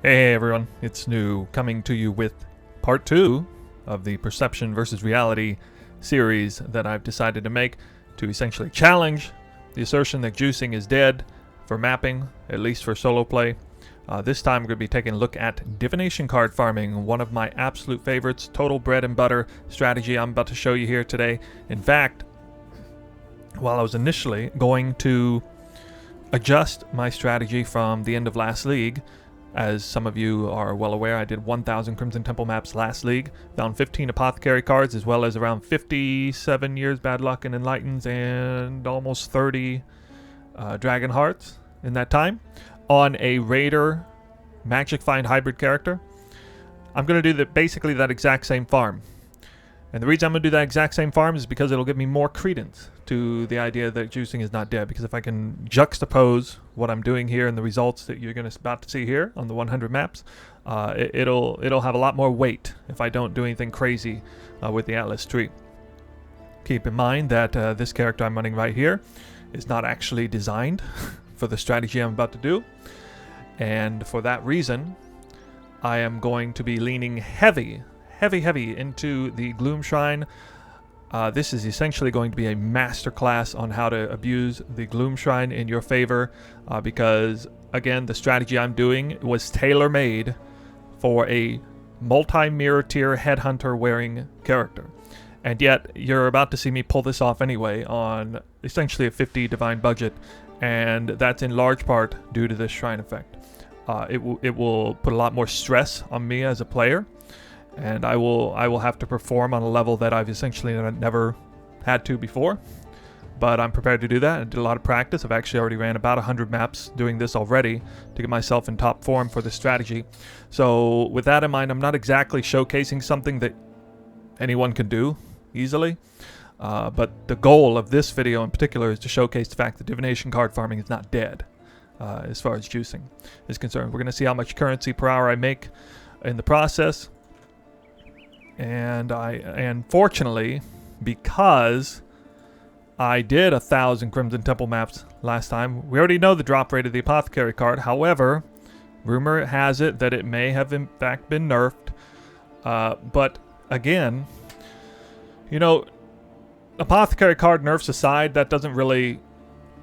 Hey everyone, it's New coming to you with part 2 of the Perception versus Reality series that I've decided to make to essentially challenge the assertion that juicing is dead for mapping, at least for solo play. This time we're going to be taking a look at divination card farming, one of my absolute favorites, total bread and butter strategy I'm about to show you here today. In fact, while I was initially going to adjust my strategy from the end of last league, as some of you are well aware, I did 1,000 Crimson Temple maps last league, found 15 Apothecary cards, as well as around 57 years Bad Luck and Enlightened, and almost 30 Dragon Hearts in that time, on a Raider Magic Find hybrid character. I'm going to do basically that exact same farm. And the reason I'm going to do that exact same farm is because it'll give me more credence to the idea that juicing is not dead. Because if I can juxtapose what I'm doing here and the results that you're about to see here on the 100 maps, it'll have a lot more weight if I don't do anything crazy with the Atlas tree. Keep in mind that this character I'm running right here is not actually designed for the strategy I'm about to do. And for that reason, I am going to be leaning heavy into the Gloom Shrine. This is essentially going to be a masterclass on how to abuse the Gloom Shrine in your favor, because again, the strategy I'm doing was tailor-made for a multi-mirror tier headhunter wearing character. And yet, you're about to see me pull this off anyway on essentially a 50 divine budget, and that's in large part due to this shrine effect. It will put a lot more stress on me as a player, and I will have to perform on a level that I've essentially never had to before. But I'm prepared to do that. I did a lot of practice. I've actually already ran about 100 maps doing this already to get myself in top form for this strategy. So with that in mind, I'm not exactly showcasing something that anyone can do easily. But the goal of this video in particular is to showcase the fact that divination card farming is not dead as far as juicing is concerned. We're going to see how much currency per hour I make in the process. And fortunately, because I did 1,000 Crimson Temple maps last time, we already know the drop rate of the Apothecary card. However, rumor has it that it may have in fact been nerfed. But again, you know, Apothecary card nerfs aside, that doesn't really,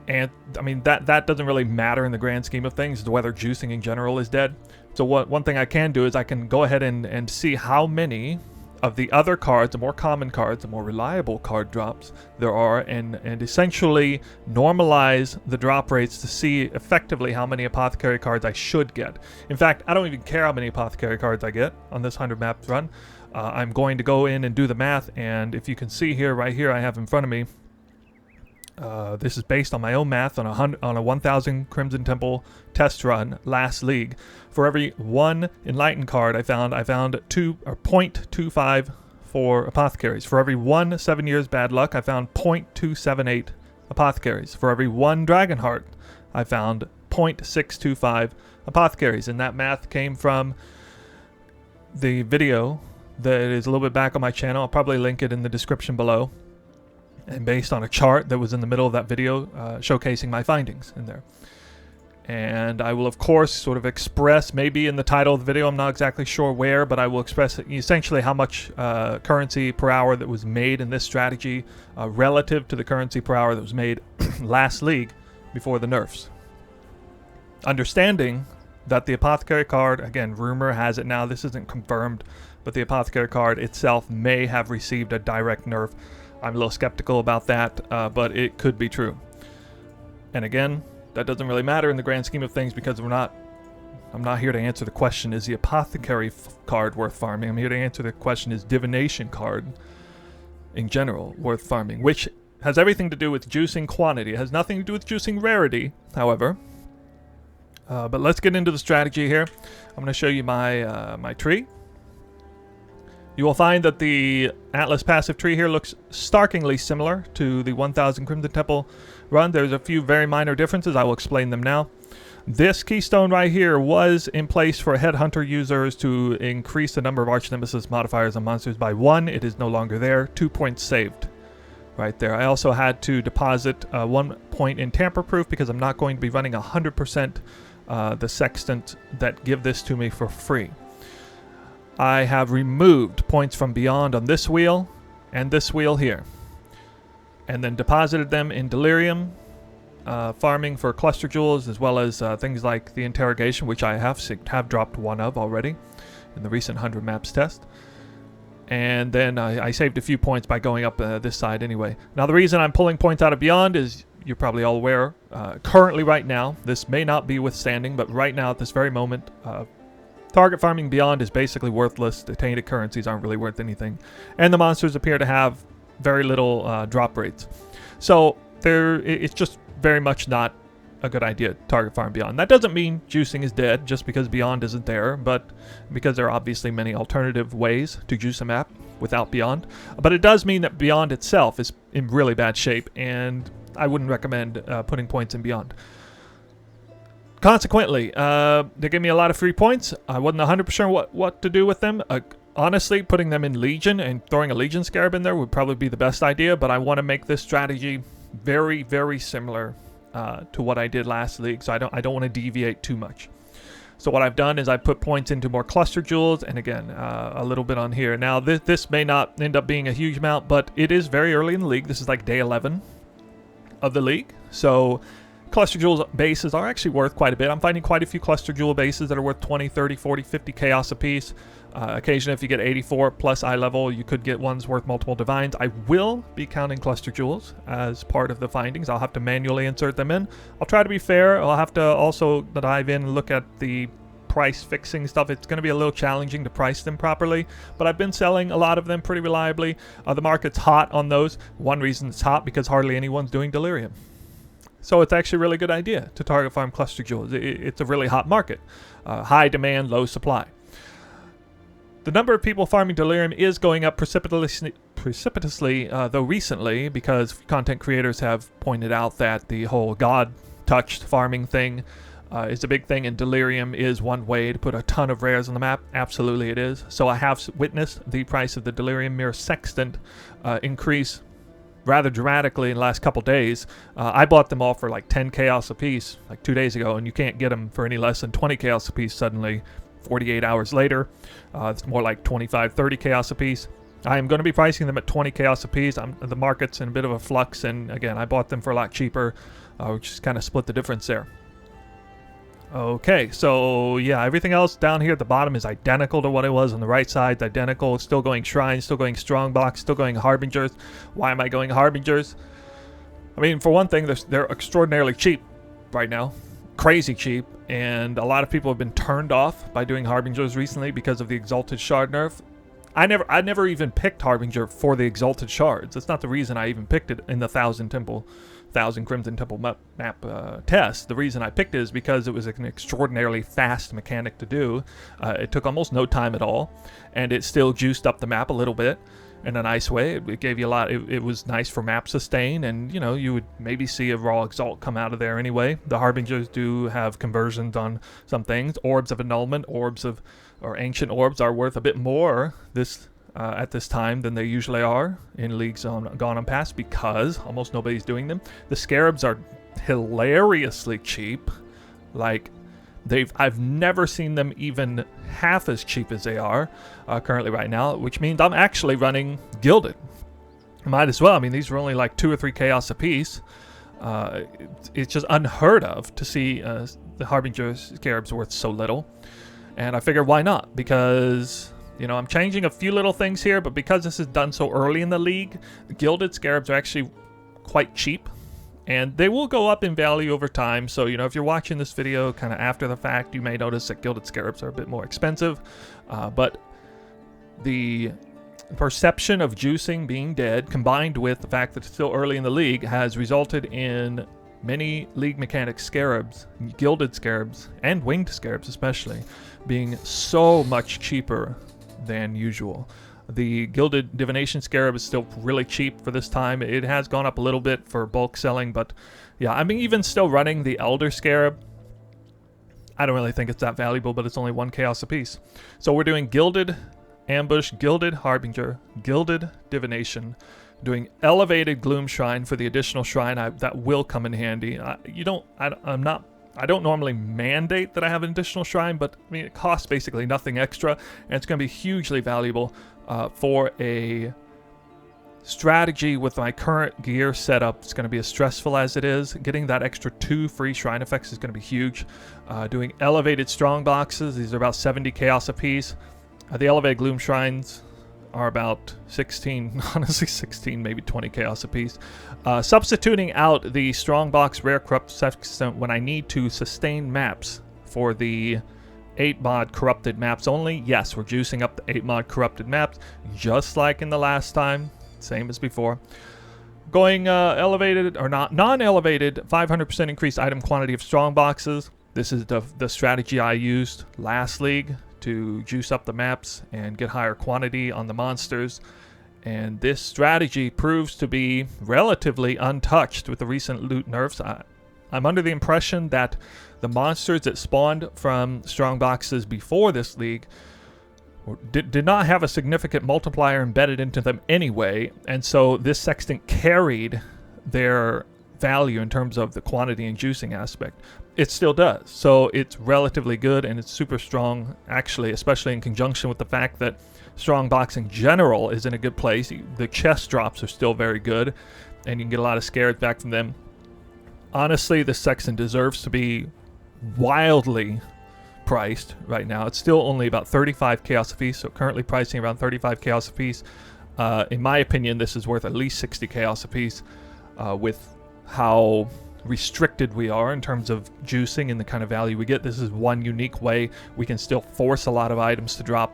that doesn't really matter in the grand scheme of things, as to whether juicing in general is dead. So one thing I can do is I can go ahead and see how many of the other cards, the more common cards, the more reliable card drops there are, and essentially normalize the drop rates to see effectively how many Apothecary cards I should get. In fact, I don't even care how many Apothecary cards I get on this 100 maps run. I'm going to go in and do the math, and if you can see here, right here I have in front of me, this is based on my own math on a 1,000 Crimson Temple test run last league. For every one Enlightened card I found 0.25 for Apothecaries. For every one 7 years Bad Luck, I found 0.278 Apothecaries. For every one Dragon Heart, I found 0.625 Apothecaries. And that math came from the video that is a little bit back on my channel. I'll probably link it in the description below. And based on a chart that was in the middle of that video showcasing my findings in there. And I will, of course, sort of express, maybe in the title of the video, I'm not exactly sure where, but I will express essentially how much currency per hour that was made in this strategy relative to the currency per hour that was made last league before the nerfs. Understanding that the Apothecary card, again, rumor has it now, this isn't confirmed, but the Apothecary card itself may have received a direct nerf. I'm a little skeptical about that, but it could be true. And again, that doesn't really matter in the grand scheme of things, because I'm not here to answer the question, is the Apothecary card worth farming? I'm here to answer the question, is divination card in general worth farming? Which has everything to do with juicing quantity. It has nothing to do with juicing rarity, however. But let's get into the strategy here. I'm going to show you my tree. You will find that the Atlas passive tree here looks starkly similar to the 1,000 Crimson Temple run. There's a few very minor differences. I will explain them now. This keystone right here was in place for Headhunter users to increase the number of Arch Nemesis modifiers on monsters by 1. It is no longer there. 2 points saved right there. I also had to deposit 1 point in tamper proof because I'm not going to be running 100% the sextant that give this to me for free. I have removed points from beyond on this wheel and this wheel here, and then deposited them in delirium, farming for cluster jewels, as well as things like the interrogation, which I have dropped one of already in the recent 100 maps test. And then I saved a few points by going up this side anyway. Now the reason I'm pulling points out of beyond is, you're probably all aware, currently right now, this may not be withstanding, but right now at this very moment, target farming beyond is basically worthless. The tainted currencies aren't really worth anything, and the monsters appear to have very little drop rates. So it's just very much not a good idea to target farm beyond. That doesn't mean juicing is dead just because beyond isn't there, but because there are obviously many alternative ways to juice a map without beyond. But it does mean that beyond itself is in really bad shape, and I wouldn't recommend putting points in beyond. Consequently, they gave me a lot of free points. I wasn't 100% what to do with them. Honestly, putting them in Legion and throwing a Legion Scarab in there would probably be the best idea, but I want to make this strategy very, very similar to what I did last league, so I don't want to deviate too much. So what I've done is I put points into more cluster jewels, and again, a little bit on here. Now, this may not end up being a huge amount, but it is very early in the league. This is like day 11 of the league, so cluster jewels bases are actually worth quite a bit. I'm finding quite a few cluster jewel bases that are worth 20, 30, 40, 50 chaos apiece. Occasionally, if you get 84 plus eye level, you could get ones worth multiple divines. I will be counting cluster jewels as part of the findings. I'll have to manually insert them in. I'll try to be fair. I'll have to also dive in and look at the price fixing stuff. It's going to be a little challenging to price them properly, but I've been selling a lot of them pretty reliably. The market's hot on those. One reason it's hot because hardly anyone's doing delirium. So it's actually a really good idea to target farm cluster jewels. It's a really hot market. High demand, low supply. The number of people farming delirium is going up precipitously, though recently, because content creators have pointed out that the whole god-touched farming thing is a big thing, and delirium is one way to put a ton of rares on the map. Absolutely it is. So I have witnessed the price of the delirium mirror sextant increase rather dramatically in the last couple days. I bought them all for like 10 chaos apiece like 2 days ago, and you can't get them for any less than 20 chaos apiece suddenly 48 hours later. It's more like 25, 30 chaos apiece. I am going to be pricing them at 20 chaos apiece. The market's in a bit of a flux, and again, I bought them for a lot cheaper, which is kind of split the difference there. Okay, so yeah, everything else down here at the bottom is identical to what it was on the right side. Identical, still going shrines, still going strong box, still going harbingers. Why am I going harbingers? I mean, for one thing, they're extraordinarily cheap right now. Crazy cheap, and a lot of people have been turned off by doing harbingers recently because of the exalted shard nerf. I never even picked harbinger for the exalted shards. That's not the reason I even picked it in the 1,000 Crimson Temple map test. The reason I picked it is because it was an extraordinarily fast mechanic to do. It took almost no time at all, and it still juiced up the map a little bit in a nice way. It gave you a lot. It was nice for map sustain, and you know, you would maybe see a raw exalt come out of there anyway. The harbingers do have conversions on some things. Orbs of annulment, or ancient orbs are worth a bit more at this time than they usually are in leagues gone on past, because almost nobody's doing them. The scarabs are hilariously cheap. Like, I've never seen them even half as cheap as they are currently right now, which means I'm actually running gilded. Might as well. I mean, these are only like 2 or 3 chaos apiece. It's just unheard of to see the Harbinger scarabs worth so little. And I figured, why not? Because, you know, I'm changing a few little things here, but because this is done so early in the league, the gilded scarabs are actually quite cheap. And they will go up in value over time. So, you know, if you're watching this video kind of after the fact, you may notice that gilded scarabs are a bit more expensive. But the perception of juicing being dead, combined with the fact that it's still early in the league, has resulted in many league mechanic scarabs, gilded scarabs, and winged scarabs especially, being so much cheaper than usual. The gilded divination scarab is still really cheap for this time. It has gone up a little bit for bulk selling, but yeah, I'm even still running the elder scarab. I don't really think it's that valuable, but it's only 1 chaos apiece. So we're doing gilded ambush, gilded harbinger, gilded divination, doing elevated gloom shrine for the additional shrine that will come in handy. I'm not I don't normally mandate that I have an additional shrine, but I mean, it costs basically nothing extra, and it's going to be hugely valuable for a strategy with my current gear setup. It's going to be as stressful as it is. Getting that extra 2 free shrine effects is going to be huge. Doing elevated strong boxes, these are about 70 chaos apiece. The elevated gloom shrines are about 16, honestly 16, maybe 20 chaos apiece. Substituting out the strong box rare corrupt sextant when I need to sustain maps for the 8 mod corrupted maps only. Yes, we're juicing up the 8 mod corrupted maps, just like in the last time, same as before. Going elevated, or not, non-elevated, 500% increased item quantity of strong boxes. This is the strategy I used last league to juice up the maps and get higher quantity on the monsters. And this strategy proves to be relatively untouched with the recent loot nerfs. I'm under the impression that the monsters that spawned from strong boxes before this league did not have a significant multiplier embedded into them anyway, and so this sextant carried their value in terms of the quantity and juicing aspect. It still does, so it's relatively good and it's super strong, actually, especially in conjunction with the fact that strong box in general is in a good place. The chest drops are still very good, and you can get a lot of scares back from them. Honestly, this sextant deserves to be wildly priced right now. It's still only about 35 chaos apiece, so currently pricing around 35 chaos apiece. In my opinion, this is worth at least 60 chaos apiece with how restricted we are in terms of juicing and the kind of value we get. This is one unique way we can still force a lot of items to drop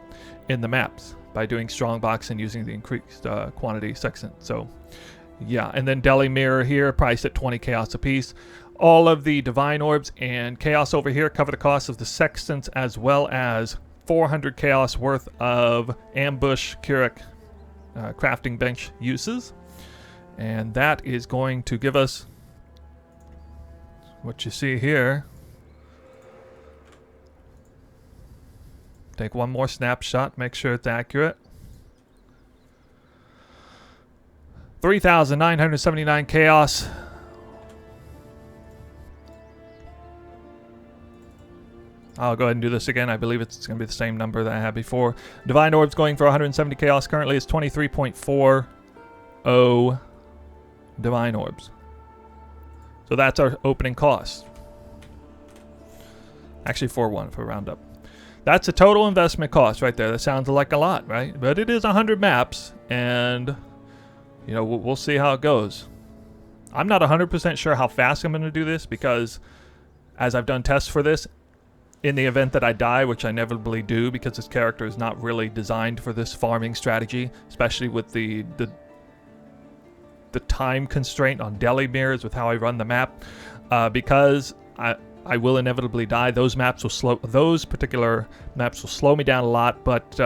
in the maps by doing strong box and using the increased quantity sextant. So yeah, and then Deli Mirror here, priced at 20 chaos apiece. All of the divine orbs and chaos over here cover the cost of the sextants, as well as 400 chaos worth of ambush Keurig crafting bench uses. And that is going to give us what you see here. Take one more snapshot, make sure it's accurate. 3,979 chaos. I'll go ahead and do this again. I believe it's going to be the same number that I had before. Divine Orbs going for 170 chaos. Currently it's 23.40 Divine Orbs. So that's our opening cost. Actually 4-1 if we round up. That's a total investment cost right there. That sounds like a lot, right? But it is 100 maps, and you know, we'll see how it goes. I'm not 100% sure how fast I'm going to do this, because as I've done tests for this, in the event that I die, which I inevitably do because this character is not really designed for this farming strategy, especially with the time constraint on Deli Mirrors with how I run the map, because I will inevitably die. Those particular maps will slow me down a lot, but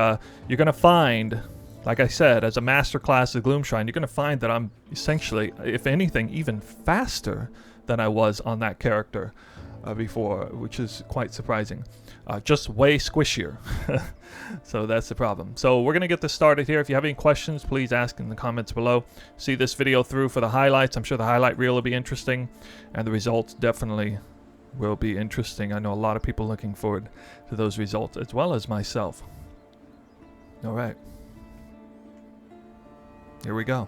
you're going to find, like I said, as a master class of Gloom Shrine, you're going to find that I'm essentially, if anything, even faster than I was on that character before, which is quite surprising. Just way squishier. So that's the problem. So we're going to get this started here. If you have any questions, please ask in the comments below. See this video through for the highlights. I'm sure the highlight reel will be interesting, and the results definitely will be interesting. I know a lot of people looking forward to those results, as well as myself. All right. Here we go.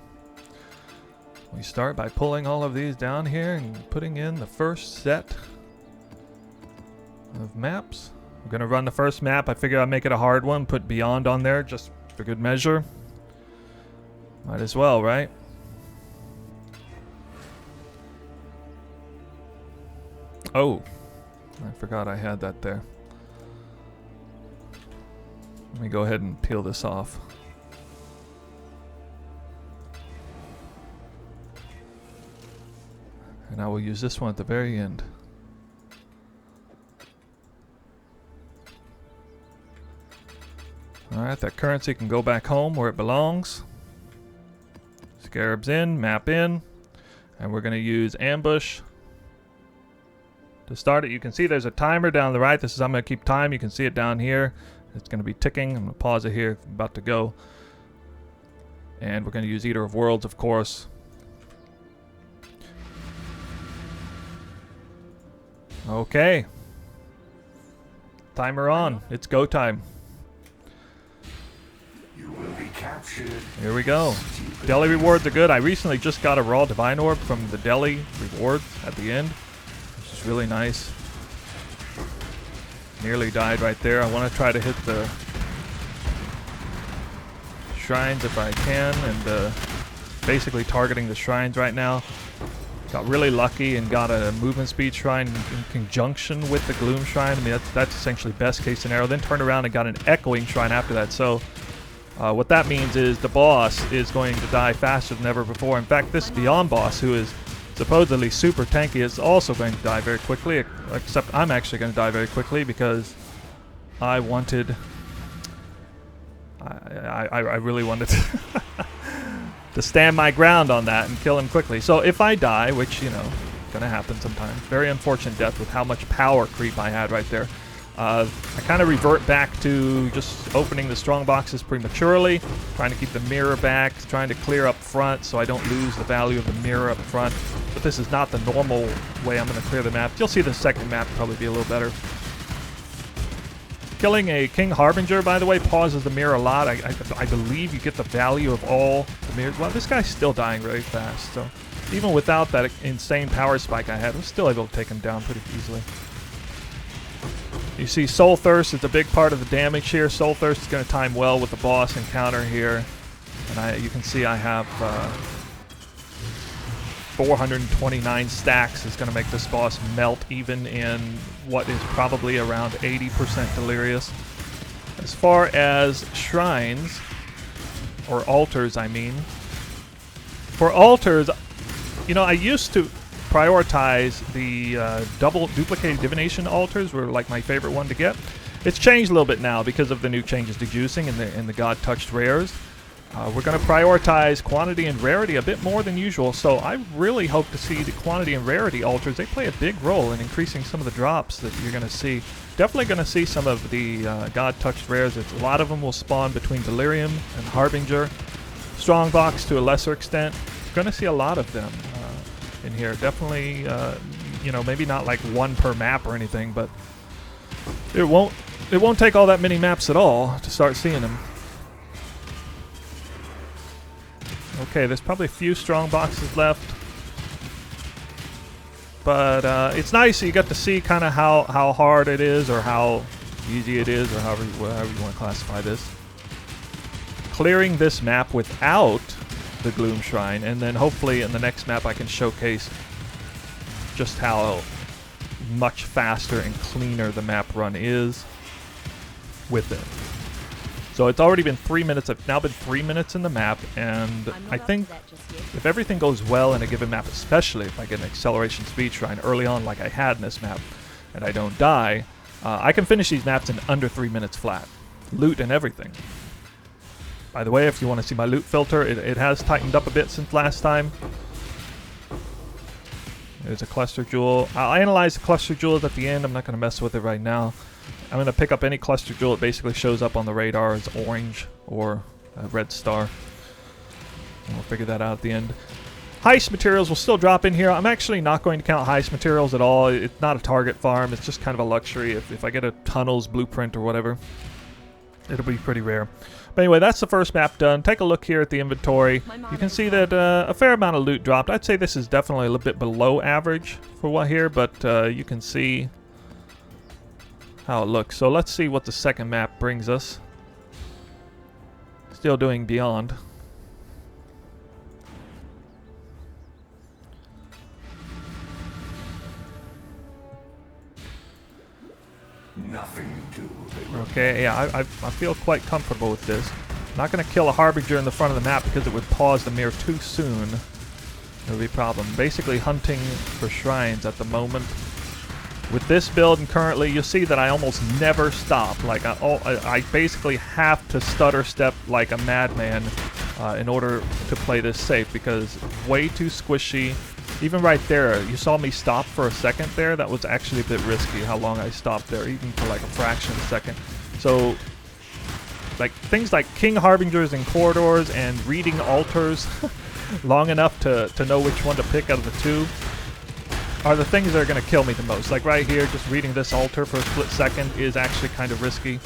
We start by pulling all of these down here and putting in the first set of maps. I'm going to run the first map. I figure I'll make it a hard one, put Beyond on there just for good measure. Might as well, right? Oh, I forgot I had that there. Let me go ahead and peel this off. And I will use this one at the very end. Alright, that currency can go back home where it belongs. Scarabs in, map in. And we're going to use ambush to start it. You can see there's a timer down the right. I'm going to keep time. You can see it down here. It's going to be ticking. I'm going to pause it here. I'm about to go. And we're going to use Eater of Worlds, of course. Okay. Timer on. It's go time. You will be captured. Here we go. Deli rewards are good. I recently just got a raw divine orb from the deli rewards at the end, which is really nice. Nearly died right there. I want to try to hit the shrines if I can, and basically targeting the shrines right now. Got really lucky and got a movement speed shrine in conjunction with the gloom shrine. I mean, that's essentially best case scenario. Then turned around and got an echoing shrine after that. So what that means is the boss is going to die faster than ever before. In fact, this Beyond boss, who is supposedly super tanky, is also going to die very quickly. Except I'm actually going to die very quickly because I wanted... I really wanted to stand my ground on that and kill him quickly. So if I die, which, you know, gonna happen sometimes, very unfortunate death with how much power creep I had right there. I kind of revert back to just opening the strong boxes prematurely, trying to keep the mirror back, trying to clear up front so I don't lose the value of the mirror up front. But this is not the normal way I'm going to clear the map. You'll see the second map probably be a little better. Killing a King Harbinger, by the way, pauses the mirror a lot. I believe you get the value of all the mirrors. Well, this guy's still dying very fast, so even without that insane power spike I had, I'm still able to take him down pretty easily. You see Soul Thirst is a big part of the damage here. Soul Thirst is going to time well with the boss encounter here. And you can see I have 429 stacks is going to make this boss melt even in what is probably around 80% delirious. As far as shrines, or altars I mean, for altars, you know, I used to prioritize the duplicated divination altars were like my favorite one to get. It's changed a little bit now because of the new changes to juicing and the God touched rares. We're going to prioritize quantity and rarity a bit more than usual, so I really hope to see the quantity and rarity altars. They play a big role in increasing some of the drops that you're going to see. Definitely going to see some of the God touched rares. A lot of them will spawn between Delirium and Harbinger. Strongbox to a lesser extent. Going to see a lot of them in here. Definitely, you know, maybe not like one per map or anything, but it won't take all that many maps at all to start seeing them. Okay, there's probably a few strong boxes left, but it's nice that you get to see kind of how hard it is, or how easy it is, or however you want to classify this. Clearing this map without the Gloom Shrine, and then hopefully in the next map I can showcase just how much faster and cleaner the map run is with it. So it's already been 3 minutes. I've now been 3 minutes in the map, and I think if everything goes well in a given map, especially if I get an acceleration speed shrine early on like I had in this map, and I don't die, I can finish these maps in under 3 minutes flat. Loot and everything. By the way, if you want to see my loot filter, it has tightened up a bit since last time. There's a cluster jewel. I'll analyze the cluster jewels at the end. I'm not going to mess with it right now. I'm going to pick up any cluster jewel. It basically shows up on the radar as orange or a red star. And we'll figure that out at the end. Heist materials will still drop in here. I'm actually not going to count heist materials at all. It's not a target farm. It's just kind of a luxury. If I get a tunnels blueprint or whatever, it'll be pretty rare. But anyway, that's the first map done. Take a look here at the inventory. You can see that a fair amount of loot dropped. I'd say this is definitely a little bit below average for what here, but you can see how it looks. So let's see what the second map brings us. Still doing Beyond. Nothing to do. Okay, yeah, I feel quite comfortable with this. Not going to kill a Harbinger in the front of the map because it would pause the mirror too soon. It would be a problem. Basically hunting for shrines at the moment. With this build and currently, you'll see that I almost never stop. Like, I basically have to stutter step like a madman in order to play this safe, because way too squishy. Even right there, you saw me stop for a second there. That was actually a bit risky how long I stopped there, even for like a fraction of a second. So, like, things like King Harbingers and Corridors and reading altars long enough to know which one to pick out of the two. are the things that are going to kill me the most. Like right here, just reading this altar for a split second is actually kind of risky.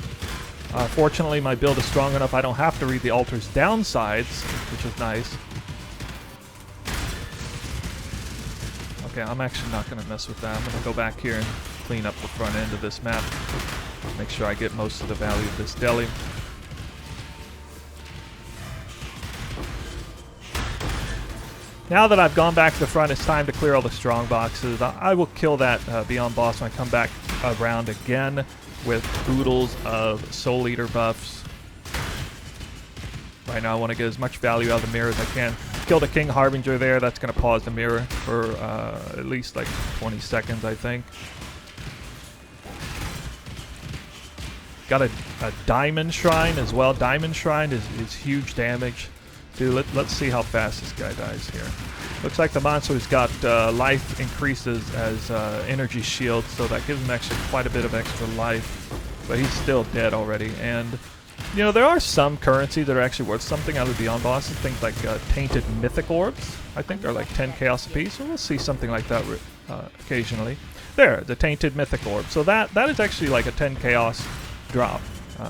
Fortunately, my build is strong enough I don't have to read the altar's downsides, which is nice. Okay, I'm actually not going to mess with that. I'm going to go back here and clean up the front end of this map. Make sure I get most of the value of this deli. Now that I've gone back to the front, it's time to clear all the strong boxes. I will kill that Beyond boss when I come back around again with oodles of Soul Eater buffs. Right now I want to get as much value out of the mirror as I can. Kill the King Harbinger there. That's going to pause the mirror for at least like 20 seconds, I think. Got a Diamond Shrine as well. Diamond Shrine is huge damage. Dude, let's see how fast this guy dies here. Looks like the monster's got life increases as energy shield, so that gives him actually quite a bit of extra life. But he's still dead already. And, you know, there are some currency that are actually worth something out of the Beyond bosses. Things like Tainted Mythic Orbs, I think, are like 10 chaos apiece. So we'll see something like that occasionally. There, the Tainted Mythic Orb. So that is actually like a 10 chaos drop.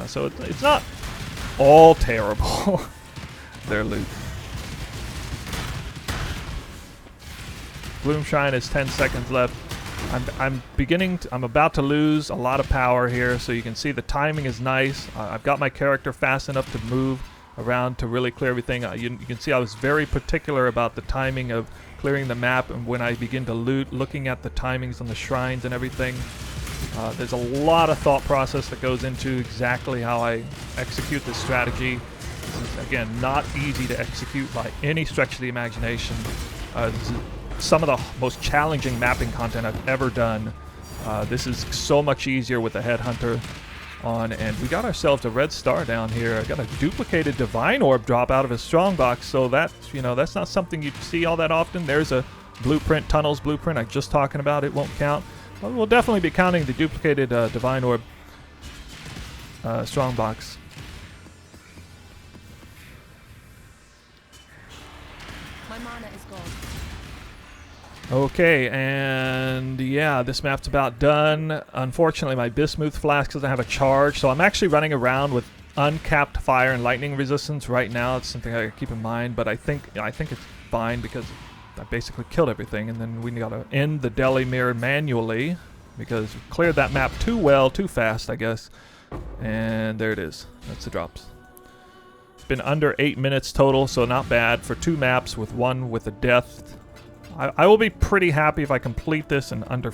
So it's not all terrible. Their loot. Gloom Shrine is 10 seconds left. I'm about to lose a lot of power here, so you can see the timing is nice. I've got my character fast enough to move around to really clear everything. You can see I was very particular about the timing of clearing the map, and when I begin to loot, looking at the timings on the shrines and everything. There's a lot of thought process that goes into exactly how I execute this strategy. This is, again, not easy to execute by any stretch of the imagination. This is some of the most challenging mapping content I've ever done. This is so much easier with the Headhunter on, and we got ourselves a red star down here. I got a duplicated Divine Orb drop out of his strongbox, so that, you know, that's not something you see all that often. There's a blueprint, Tunnels blueprint I just talking about. It won't count. But we'll definitely be counting the duplicated Divine Orb strongbox. My mana is gone. Okay, and yeah, this map's about done. Unfortunately, my Bismuth Flask doesn't have a charge, so I'm actually running around with uncapped fire and lightning resistance right now. It's something I gotta keep in mind, but I think it's fine because I basically killed everything, and then we gotta end the deli mirror manually because we cleared that map too well, too fast, I guess. And there it is. That's the drops. It's been under 8 minutes total, so not bad for 2 maps with one with a death. I will be pretty happy if I complete this in under...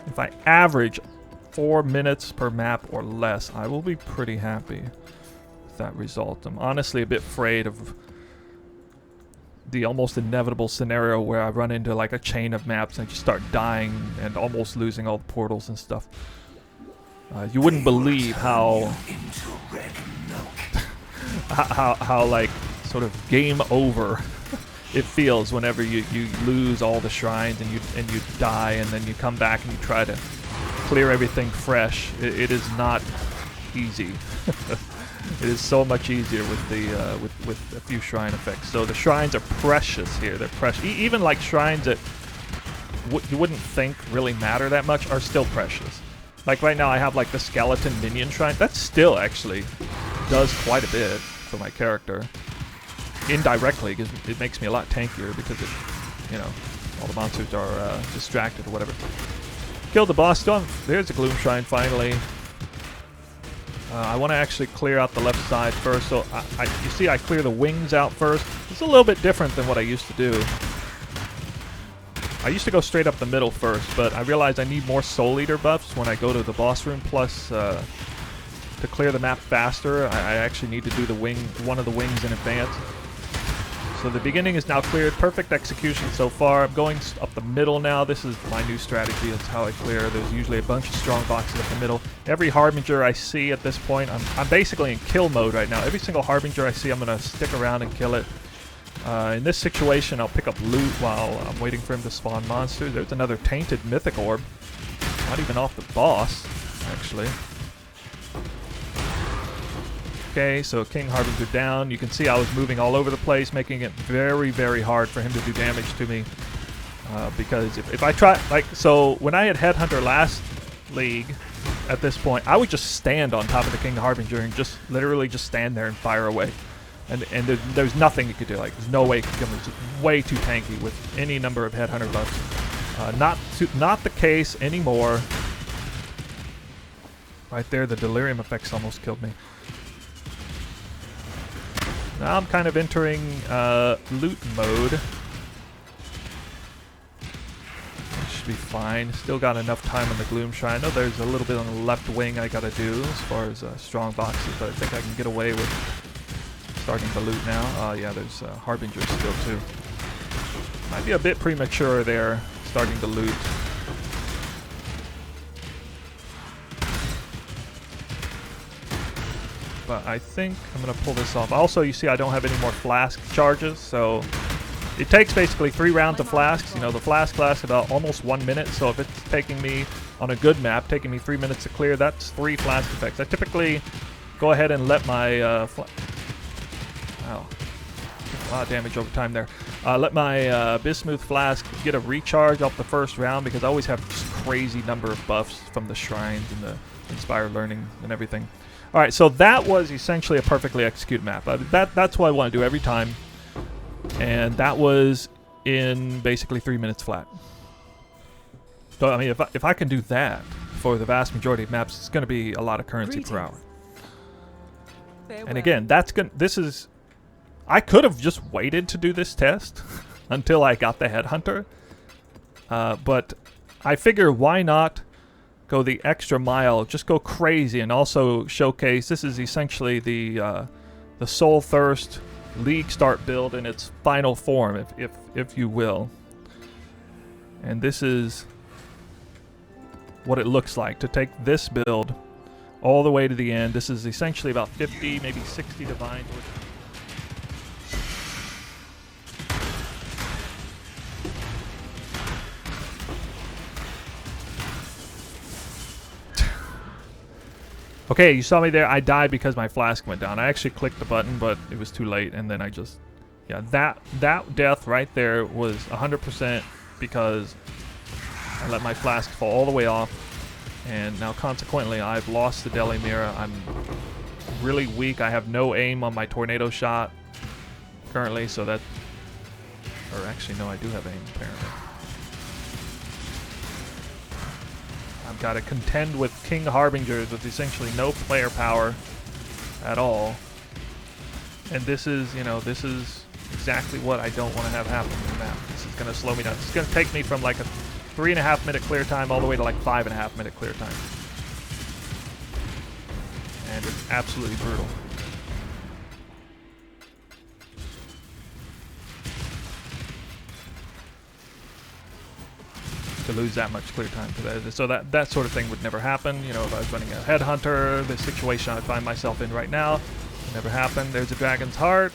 If I average 4 minutes per map or less, I will be pretty happy with that result. I'm honestly a bit afraid of the almost inevitable scenario where I run into like a chain of maps and just start dying and almost losing all the portals and stuff. You wouldn't believe how... how like sort of game over it feels whenever you lose all the shrines and you die, and then you come back and you try to clear everything fresh. It is not easy. It is so much easier with the with a few shrine effects. So the shrines are precious here. They're precious. Even like shrines that you wouldn't think really matter that much are still precious. Like right now I have like the skeleton minion shrine. That still actually does quite a bit for my character. Indirectly, because it makes me a lot tankier because it, you know, all the monsters are distracted or whatever. Killed the boss. There's the Gloom Shrine finally. I want to actually clear out the left side first. So you see I clear the wings out first. It's a little bit different than what I used to do. I used to go straight up the middle first, but I realized I need more Soul Eater buffs when I go to the boss room. Plus, to clear the map faster, I actually need to do the one of the wings in advance. So the beginning is now cleared. Perfect execution so far. I'm going up the middle now. This is my new strategy. That's how I clear. There's usually a bunch of strong boxes up the middle. Every Harbinger I see at this point, I'm basically in kill mode right now. Every single Harbinger I see, I'm going to stick around and kill it. In this situation, I'll pick up loot while I'm waiting for him to spawn monsters. There's another Tainted Mythic Orb. Not even off the boss, actually. Okay, so King Harbinger down. You can see I was moving all over the place, making it very, very hard for him to do damage to me. Because if I try, like, so when I had Headhunter last league, at this point, I would just stand on top of the King Harbinger and just literally just stand there and fire away. And there's nothing you could do. Like, there's no way it could come. It's just way too tanky with any number of Headhunter buffs. Not the case anymore. Right there, the delirium effects almost killed me. Now I'm kind of entering loot mode. Should be fine. Still got enough time on the Gloom Shrine. I know there's a little bit on the left wing I gotta do as far as strong boxes, but I think I can get away with starting the loot now. Yeah, there's Harbingers still too. Might be a bit premature there, starting the loot. But I think I'm going to pull this off. Also, you see I don't have any more flask charges, so it takes basically 3 rounds of flasks. You know, the flask lasts about almost 1 minute, so if it's taking me, on a good map, taking me 3 minutes to clear, that's 3 flask effects. I typically go ahead and let my... wow. A lot of damage over time there. Let my Bismuth Flask get a recharge off the first round, because I always have just crazy number of buffs from the shrines and the Inspire Learning and everything. Alright, so that was essentially a perfectly executed map. That's what I want to do every time. And that was in basically 3 minutes flat. So, I mean, if I can do that for the vast majority of maps, it's going to be a lot of currency per hour. And again, this is... I could have just waited to do this test until I got the Headhunter. But I figure, why not go the extra mile, just go crazy, and also showcase this is essentially the Soul Thirst League Start build in its final form, if you will. And this is what it looks like to take this build all the way to the end. This is essentially about 50, maybe 60 divines. Okay, you saw me there. I died because my flask went down. I actually clicked the button, but it was too late, and then I just... Yeah, that death right there was 100% because I let my flask fall all the way off, and now consequently I've lost the Deli Mira. I'm really weak. I have no aim on my tornado shot currently, so that... Or actually, no, I do have aim, apparently. I've got to contend with King Harbingers with essentially no player power at all. And this is, you know, this is exactly what I don't want to have happen in the map. This is going to slow me down. It's going to take me from like a 3.5 minute clear time all the way to like 5.5 minute clear time. And it's absolutely brutal. To lose that much clear time. So that sort of thing would never happen. You know, if I was running a Headhunter, the situation I find myself in right now would never happen. There's a Dragon's Heart.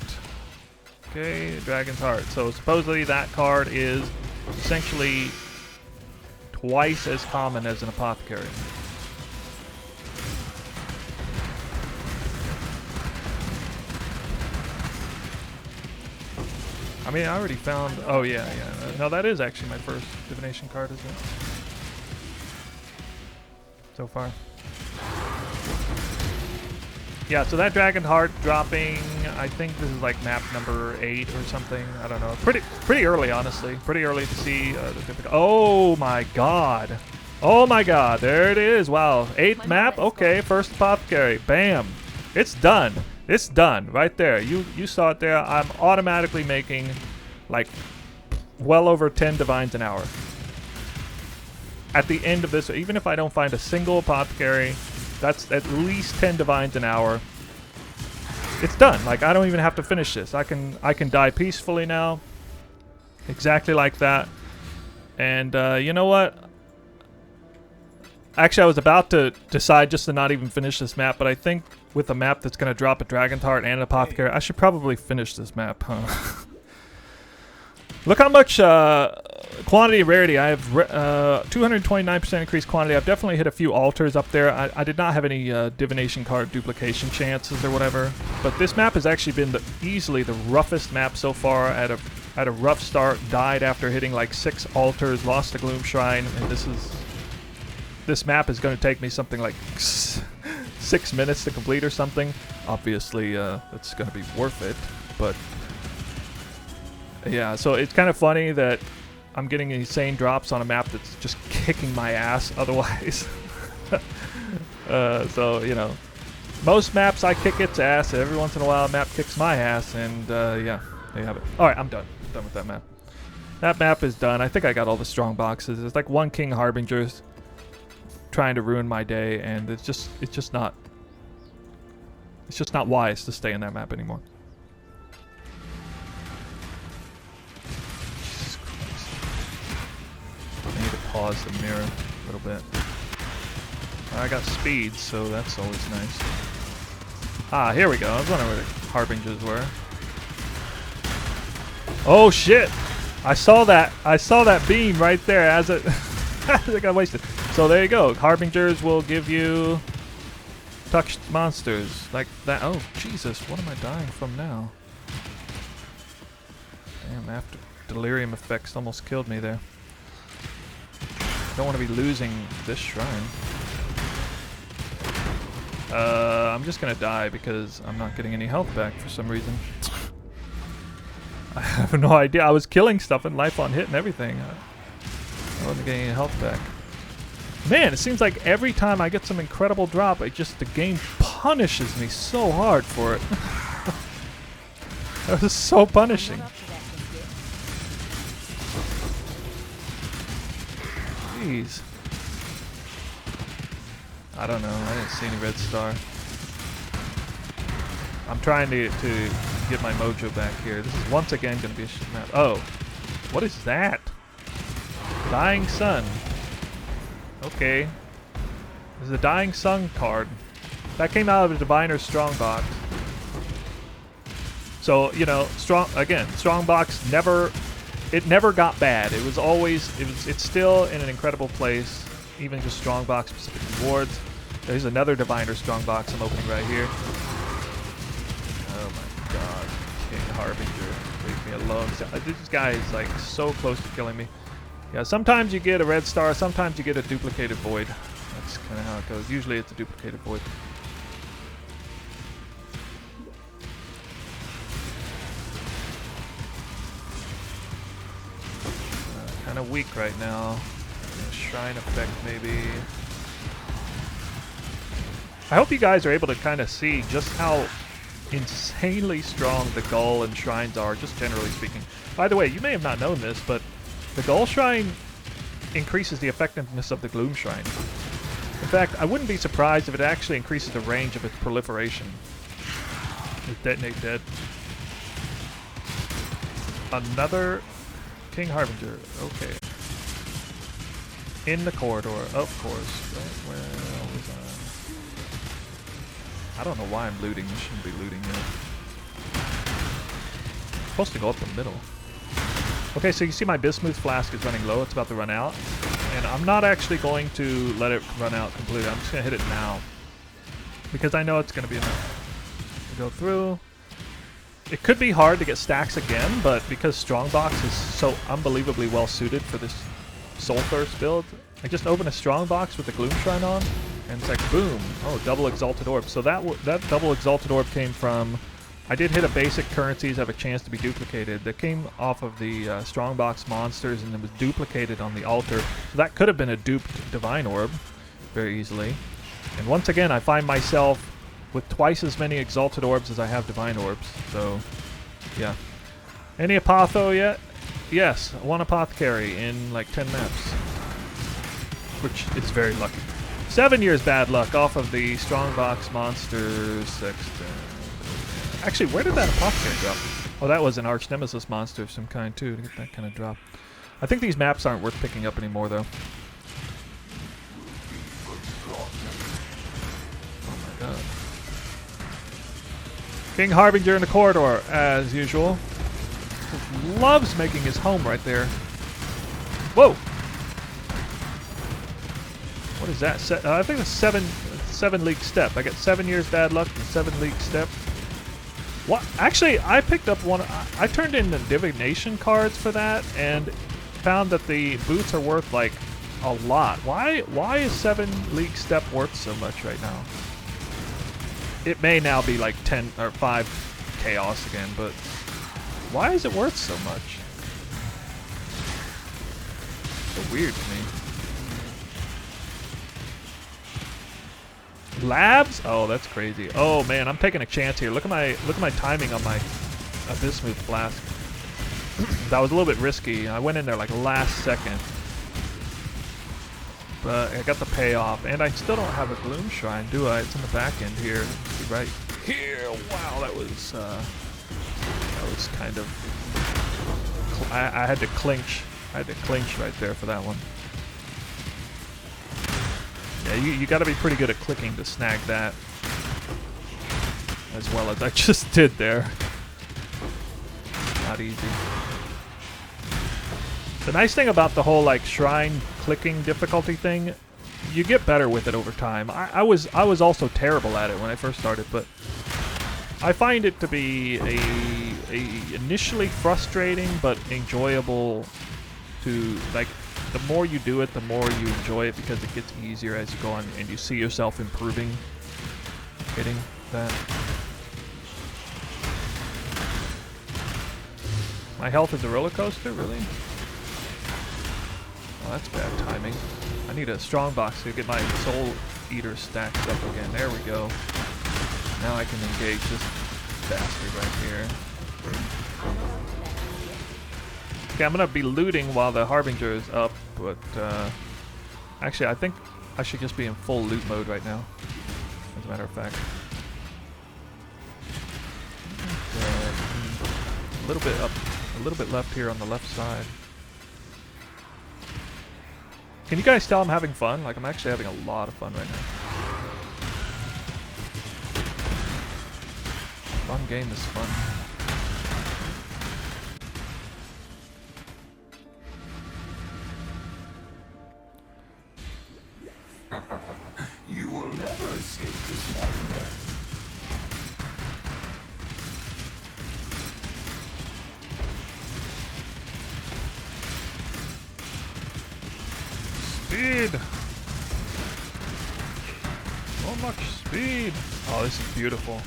Okay, Dragon's Heart. So supposedly that card is essentially twice as common as an Apothecary. I mean, I already found... Oh, yeah. No, that is actually my first Divination card, isn't it? So far. Yeah, so that Dragon Heart dropping, I think this is like map number 8 or something. I don't know. Pretty early, honestly. Pretty early to see the difficult... Oh, my God. Oh, my God. There it is. Wow. 8th map? Okay, first Apothecary. Bam. It's done. It's done right there. You saw it there. I'm automatically making like well over 10 divines an hour. At the end of this, even if I don't find a single Apothecary, that's at least 10 divines an hour. It's done. Like, I don't even have to finish this. I can die peacefully now. Exactly like that. And you know what? Actually, I was about to decide just to not even finish this map, but I think with a map that's going to drop a Dragon's Heart and an Apothecary, I should probably finish this map, huh? Look how much quantity and rarity. I have 229% increased quantity. I've definitely hit a few altars up there. I did not have any divination card duplication chances or whatever, but this map has actually been easily the roughest map so far out of I had a rough start, died after hitting like 6 altars, lost the Gloom Shrine, and this map is going to take me something like 6 minutes to complete or something. Obviously, it's going to be worth it, but yeah, so it's kind of funny that I'm getting insane drops on a map that's just kicking my ass otherwise. So, you know, most maps I kick its ass. Every once in a while a map kicks my ass, and yeah, there you have it. Alright, I'm done. I'm done with that map. That map is done. I think I got all the strong boxes. It's like one King Harbinger's trying to ruin my day, and it's just not wise to stay in that map anymore. Jesus Christ. I need to pause the mirror a little bit. I got speed, so that's always nice. Ah, here we go. I was wondering where the Harbingers were. Oh shit! I saw that beam right there as it as it got wasted. So there you go. Harbingers will give you touched monsters like that. Oh Jesus! What am I dying from now? Damn! After delirium effects almost killed me there. Don't want to be losing this shrine. I'm just gonna die because I'm not getting any health back for some reason. I have no idea. I was killing stuff and life on hit and everything. I wasn't getting any health back. Man, it seems like every time I get some incredible drop, the game punishes me so hard for it. That was so punishing. Jeez. I don't know. I didn't see any red star. I'm trying to get my mojo back here. This is once again going to be a shit map. Oh, what is that? Dying Sun. Okay. This is a Dying Sun card. That came out of a Diviner Strongbox. So, you know, Strongbox never got bad. It was always, it's still in an incredible place. Even just Strongbox specific rewards. There's another Diviner Strongbox I'm opening right here. Oh my god. King Harbinger. Leave me alone. This guy is like so close to killing me. Yeah, sometimes you get a red star, sometimes you get a duplicated void. That's kind of how it goes. Usually it's a duplicated void. Kind of weak right now. Shrine effect maybe. I hope you guys are able to kind of see just how insanely strong the Gull and Shrines are, just generally speaking. By the way, you may have not known this, but the Gull Shrine increases the effectiveness of the Gloom Shrine. In fact, I wouldn't be surprised if it actually increases the range of its proliferation. Detonate dead. Another King Harbinger. Okay. In the corridor, of course. Right where was I don't know why I'm looting. I shouldn't be looting yet. I'm supposed to go up the middle. Okay, so you see my Bismuth Flask is running low. It's about to run out. And I'm not actually going to let it run out completely. I'm just going to hit it now. Because I know it's going to be enough to go through. It could be hard to get stacks again, but because Strongbox is so unbelievably well suited for this Soul Thirst build, I just open a Strongbox with the Gloom Shrine on, and it's like, boom. Oh, double Exalted Orb. So that double Exalted Orb came from... I did hit a basic currencies have a chance to be duplicated. That came off of the Strongbox monsters, and it was duplicated on the altar. So that could have been a duped Divine Orb very easily. And once again, I find myself with twice as many Exalted Orbs as I have Divine Orbs. So, yeah. Any Apotho yet? Yes, one Apothecary in like 10 maps. Which is very lucky. 7 years bad luck off of the Strongbox monsters. Actually, where did that Apothecary drop? Oh, that was an Arch Nemesis monster of some kind too, to get that kind of drop. I think these maps aren't worth picking up anymore though. Oh my god. King Harbinger in the corridor, as usual. Loves making his home right there. Whoa! What is that? I think it's seven league step. I got 7 years bad luck and 7 league step. What? Actually, I picked up one. I turned in the Divination cards for that and found that the boots are worth like a lot. Why is 7 League Step worth so much right now? It may now be like 10 or 5 chaos again, but why is it worth so much? So weird to me. Labs? Oh, that's crazy. Oh man, I'm taking a chance here. Look at my timing on my Bismuth Flask. That was a little bit risky. I went in there like last second. But I got the payoff, and I still don't have a Gloom Shrine, do I? It's in the back end here. Right here. Wow, that was kind of. I had to clinch. I had to clinch right there for that one. Yeah, you got to be pretty good at clicking to snag that, as well as I just did there. Not easy. The nice thing about the whole like shrine clicking difficulty thing, you get better with it over time. I was also terrible at it when I first started, but I find it to be a initially frustrating but enjoyable to like. The more you do it, the more you enjoy it because it gets easier as you go on and you see yourself improving, hitting that. My health is a roller coaster, really? Oh, that's bad timing. I need a strong box to get my Soul Eater stacked up again. There we go. Now I can engage this bastard right here. Okay, I'm gonna be looting while the Harbinger is up, but actually I think I should just be in full loot mode right now, as a matter of fact. A little bit up, a little bit left here on the left side. Can you guys tell I'm having fun? Like, I'm actually having a lot of fun right now. Fun game is fun. You will never escape this nightmare. Speed! So much speed! Oh, this is beautiful.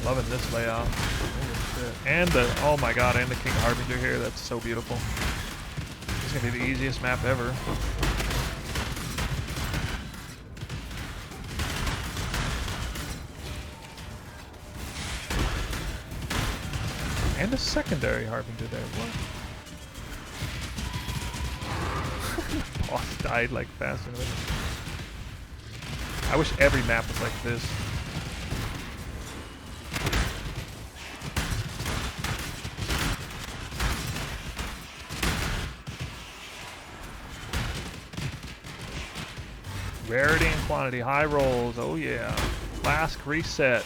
Loving this layout. Holy shit. And the, oh my god, and the King Harbinger here. That's so beautiful. This is gonna be the easiest map ever. And a secondary Harbinger there. What? Boss died like faster than I wish every map was like this. Rarity and quantity, high rolls, oh yeah. Flask reset.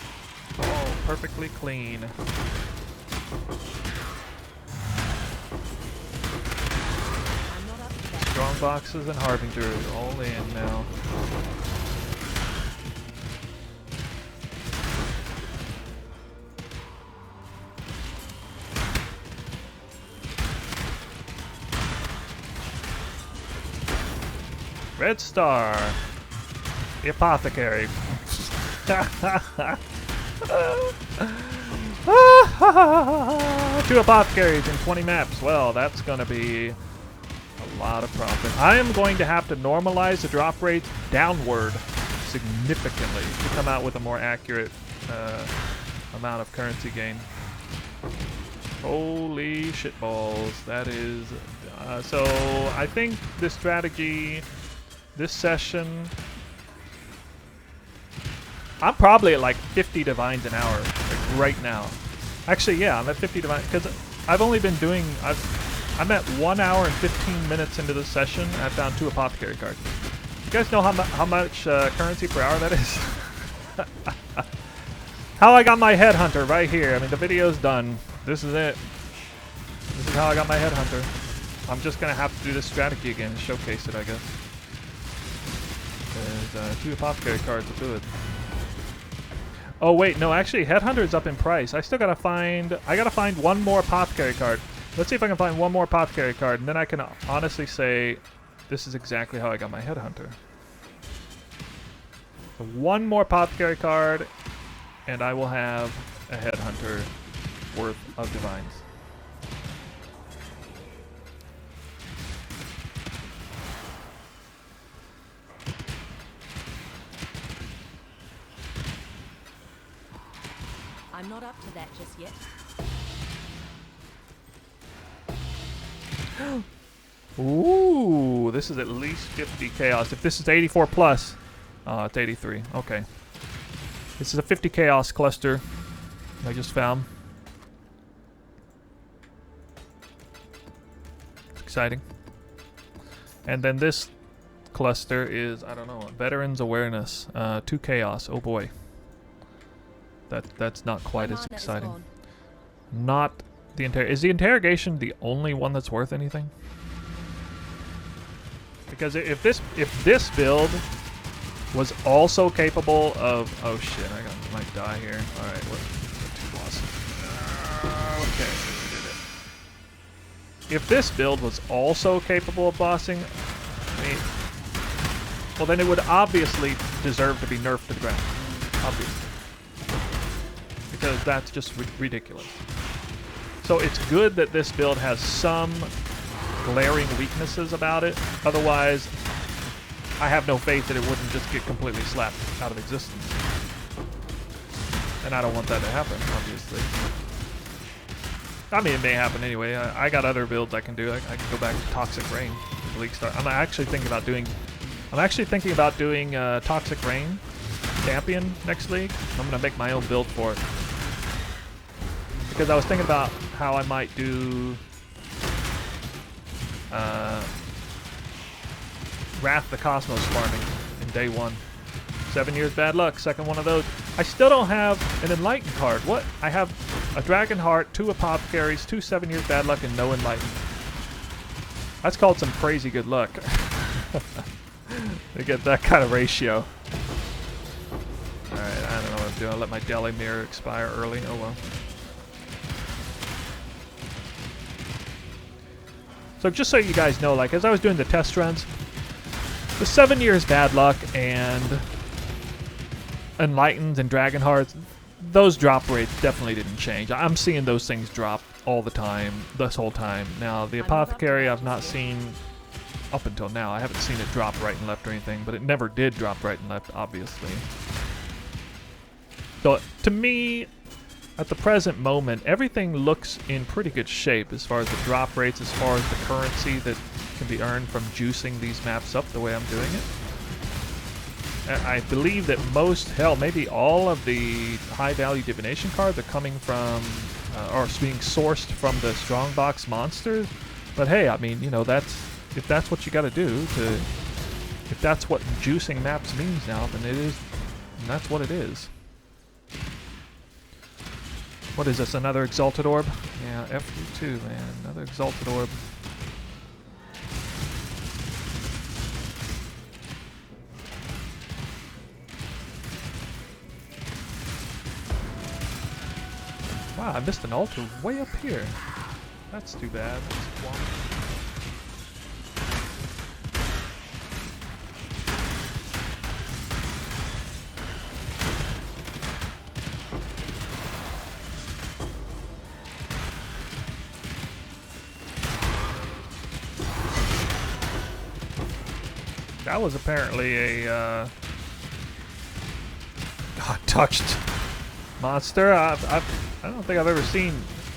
Oh, perfectly clean. Strong boxes and Harbingers all in now. Red Star. The Apothecary. 2 Apothecaries in 20 maps. Well, that's gonna be a lot of profit. I am going to have to normalize the drop rate downward significantly to come out with a more accurate amount of currency gain. Holy shitballs. That is... so I think this strategy, this session... I'm probably at like 50 divines an hour like right now. Actually, yeah, I'm at 50 divines because I've only been doing... I'm at 1 hour and 15 minutes into the session, and I found 2 Apothecary cards. You guys know how much currency per hour that is? How I got my Headhunter right here. I mean, the video's done. This is it. This is how I got my Headhunter. I'm just going to have to do this strategy again and showcase it, I guess. There's 2 Apothecary cards to do it. Oh wait, no, actually Headhunter is up in price. I still gotta find, I gotta find one more Apothecary card. Let's see if I can find one more Apothecary card, and then I can honestly say this is exactly how I got my Headhunter. So one more Apothecary card, and I will have a Headhunter worth of Divines. I'm not up to that just yet. Ooh, this is at least 50 chaos. If this is 84 plus, it's 83. Okay. This is a 50 chaos cluster I just found. It's exciting. And then this cluster is, I don't know, Veterans Awareness. 2 chaos. Oh boy. That's not quite as exciting. Not the is the interrogation the only one that's worth anything? Because if this build was also capable of, oh shit, might die here. All right, what 2 losses? Okay, we did it. If this build was also capable of bossing, I mean, well then it would obviously deserve to be nerfed to the ground, obviously. Because that's just ridiculous. So it's good that this build has some glaring weaknesses about it. Otherwise, I have no faith that it wouldn't just get completely slapped out of existence. And I don't want that to happen, obviously. I mean, it may happen anyway. I got other builds I can do. I can go back to Toxic Rain. League start. I'm actually thinking about doing Toxic Rain champion next league. I'm gonna make my own build for it. Because I was thinking about how I might do Wrath the Cosmos farming in day 1. 7 years bad luck, second one of those. I still don't have an Enlightened card. What? I have a Dragon Heart, 2 Apothecaries, 2 7 years bad luck, and no Enlightened. That's called some crazy good luck. To get that kind of ratio. Alright, I don't know what I'm doing. I'll let my Deli Mirror expire early. Oh well. So just so you guys know, like, as I was doing the test runs, the 7 years bad luck and Enlightened and Dragon Hearts, those drop rates definitely didn't change. I'm seeing those things drop all the time, this whole time. Now, the Apothecary I've not seen up until now. I haven't seen it drop right and left or anything, but it never did drop right and left, obviously. So, to me, at the present moment, everything looks in pretty good shape as far as the drop rates, as far as the currency that can be earned from juicing these maps up the way I'm doing it. And I believe that most, hell, maybe all of the high-value divination cards are coming from, or being sourced from the strongbox monsters. But hey, I mean, you know, if that's what you got to do if that's what juicing maps means now, then it is, and that's what it is. What is this, another Exalted Orb? Yeah, FU2, man, another Exalted Orb. Wow, I missed an altar way up here. That's too bad. That was apparently a touched monster. I don't think I've ever seen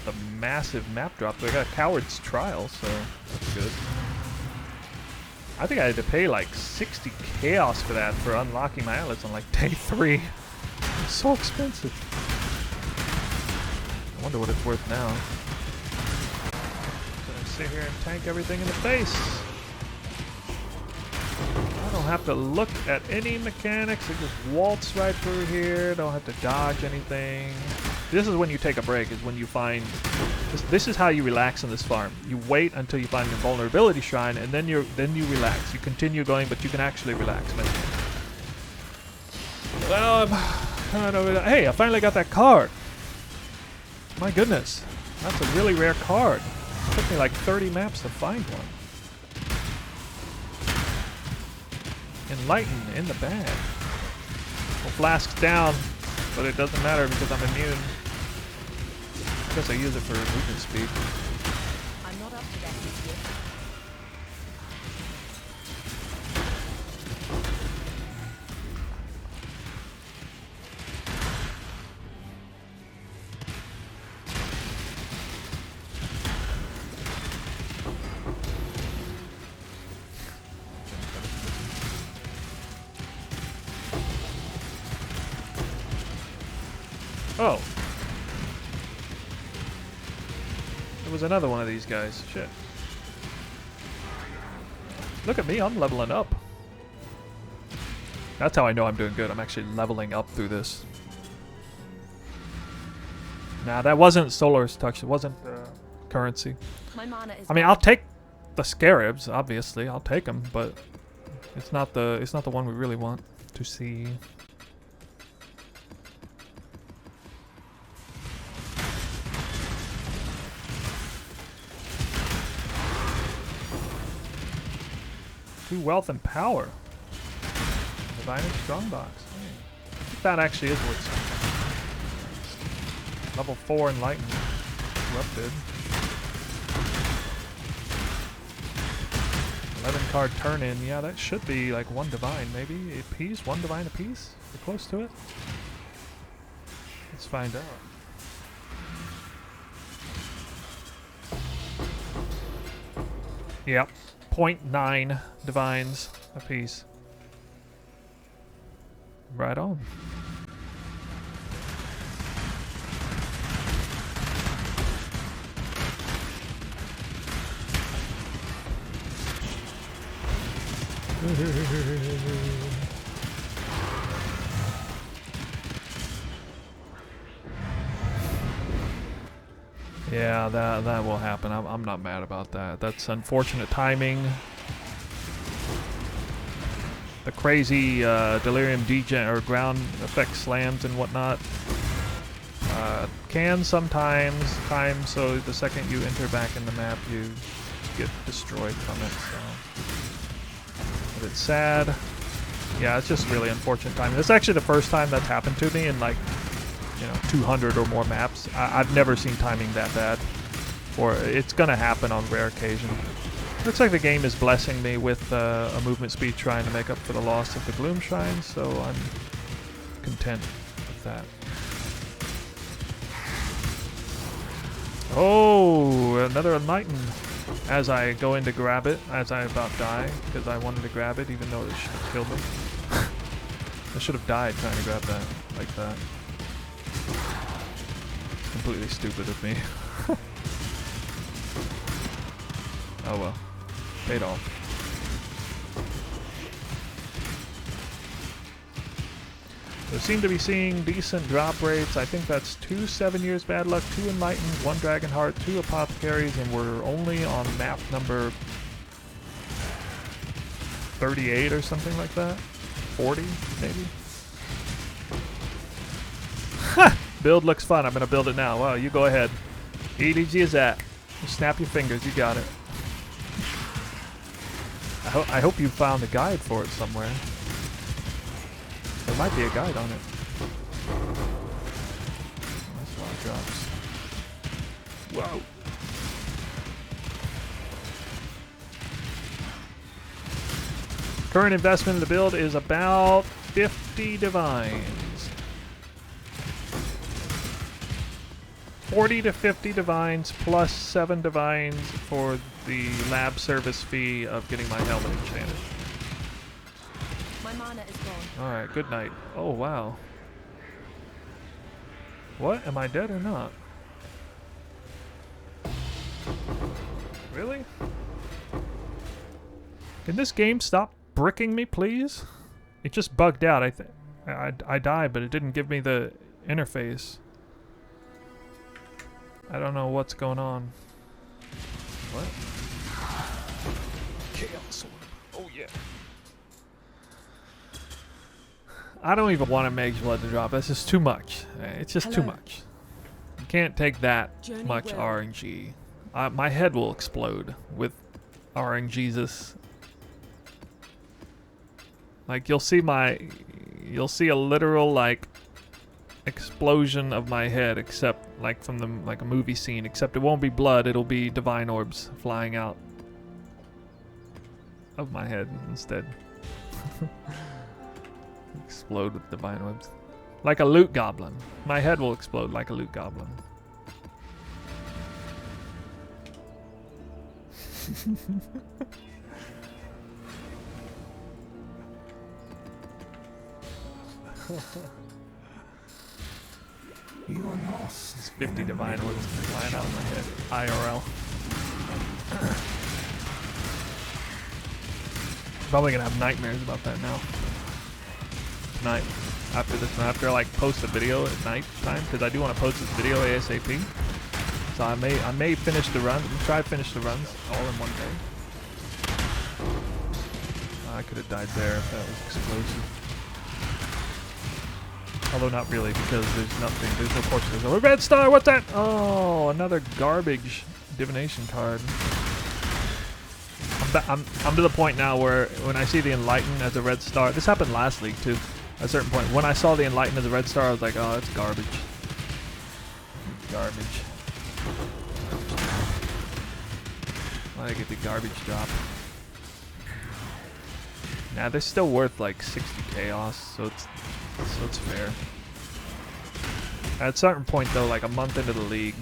a massive map drop. They got a Coward's Trial, so that's good. I think I had to pay like 60 chaos for that, for unlocking my outlets on like day 3. It's so expensive. I wonder what it's worth now. I'm gonna sit here and tank everything in the face. I don't have to look at any mechanics. I just waltz right through here. Don't have to dodge anything. This is when you take a break, is when you find... This is how you relax in this farm. You wait until you find your vulnerability shrine, and then you relax. You continue going, but you can actually relax. Well, Hey, I finally got that card. My goodness. That's a really rare card. It took me like 30 maps to find one. Enlightened in the bag. Well, Flask's down, but it doesn't matter because I'm immune. I guess I use it for movement speed. I'm not up to that just yet. Oh. There was another one of these guys. Shit. Look at me, I'm leveling up. That's how I know I'm doing good. I'm actually leveling up through this. Nah, that wasn't Solar's touch. It wasn't currency. My mana is I mean, I'll take the scarabs, obviously. I'll take them, but it's not the one we really want to see. Two wealth and power. Divination strongbox. Hey. That actually is worth something. Level 4 Enlightened. Corrupted. 11 card turn in. Yeah, that should be like 1 divine, maybe a piece. 1 divine a piece. We're close to it. Let's find out. Yep. 0.9 divines a piece. Right on. Yeah, that will happen. I'm not mad about that. That's unfortunate timing. The crazy delirium degen or ground effect slams and whatnot can sometimes time so the second you enter back in the map you get destroyed from it. So, but it's sad. Yeah, it's just really unfortunate timing. This is actually the first time that's happened to me in like 200 or more maps. I've never seen timing that bad. Or it's gonna happen on rare occasion. Looks like the game is blessing me with a movement speed trying to make up for the loss of the Gloom Shrine, so I'm content with that. Oh, another Enlightened. As I go in to grab it, as I about die, because I wanted to grab it even though it should have killed me. I should have died trying to grab that, like that. Completely stupid of me. Oh well. Paid off. We seem to be seeing decent drop rates. I think that's 2 7 years bad luck, 2 Enlightened, 1 Dragon Heart, 2 Apothecaries, and we're only on map number 38 or something like that. 40, maybe. Ha! Build looks fun. I'm gonna build it now. Wow, you go ahead. Easy as that. Just snap your fingers. You got it. I hope you found a guide for it somewhere. There might be a guide on it. That's a lot of drops. Whoa. Current investment in the build is about 50 divines. 40 to 50 divines plus 7 divines for the lab service fee of getting my helmet enchanted. My mana is gone. Alright, good night. Oh, wow. What? Am I dead or not? Really? Can this game stop bricking me, please? It just bugged out. I died, but it didn't give me the interface. I don't know what's going on. What? Chaos Orb. Oh yeah. I don't even want to make blood to drop. That's just too much. It's just too much. You can't take that much RNG. My head will explode with RNGesus. Like you'll see a literal like explosion of my head, except like from the like a movie scene. Except it won't be blood. It'll be divine orbs flying out of my head instead. Explode with divine orbs. Like a loot goblin. My head will explode like a loot goblin. You are lost. It's 50 divine orbs flying out of my head. IRL. Probably gonna have nightmares about that now. Night. After this one, after I like post a video at night time, because I do want to post this video ASAP. So I may finish the run, try to finish the runs all in one day. I could have died there if that was explosive. Although not really, because there's nothing, there's no corpse. There's no red star. What's that? Oh, another garbage divination card. I'm to the point now where when I see the Enlightened as a red star, this happened last league too. At a certain point, when I saw the Enlightened as a red star, I was like, oh, it's garbage. Garbage. Why did I get the garbage drop? Nah, they're still worth like 60 chaos, so it's fair. At a certain point though, like a month into the league,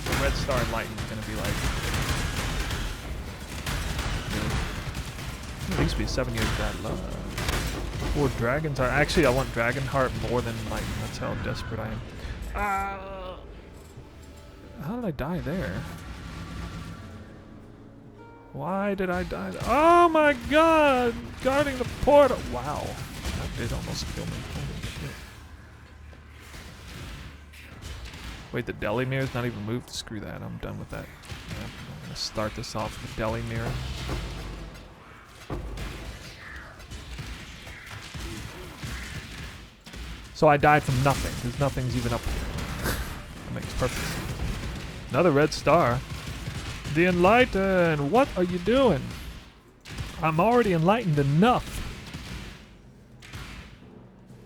the red star Enlightened is gonna be like, at least be 7 years bad luck. Or Dragon's Heart. Actually, I want Dragon Heart more than Enlightened. That's how desperate I am. How did I die there? Why did I die there? Oh my god! Guarding the portal! Wow. That did almost kill me. Holy shit. Wait, the deli mirror's not even moved? Screw that. I'm done with that. Yeah, I'm gonna start this off with the deli mirror. So I died from nothing, because nothing's even up there. That makes perfect sense. Another red star. The Enlightened! What are you doing? I'm already enlightened enough.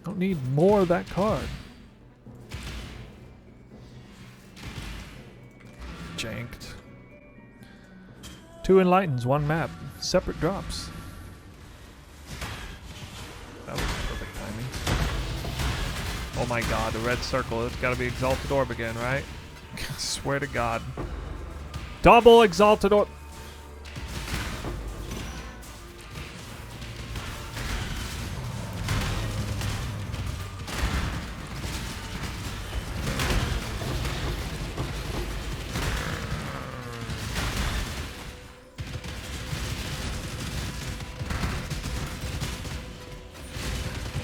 Don't need more of that card. Janked. 2 Enlightens, 1 map. Separate drops. That was perfect timing. Oh my god, the red circle. It's gotta be Exalted Orb again, right? I swear to god. Double Exalted Orb.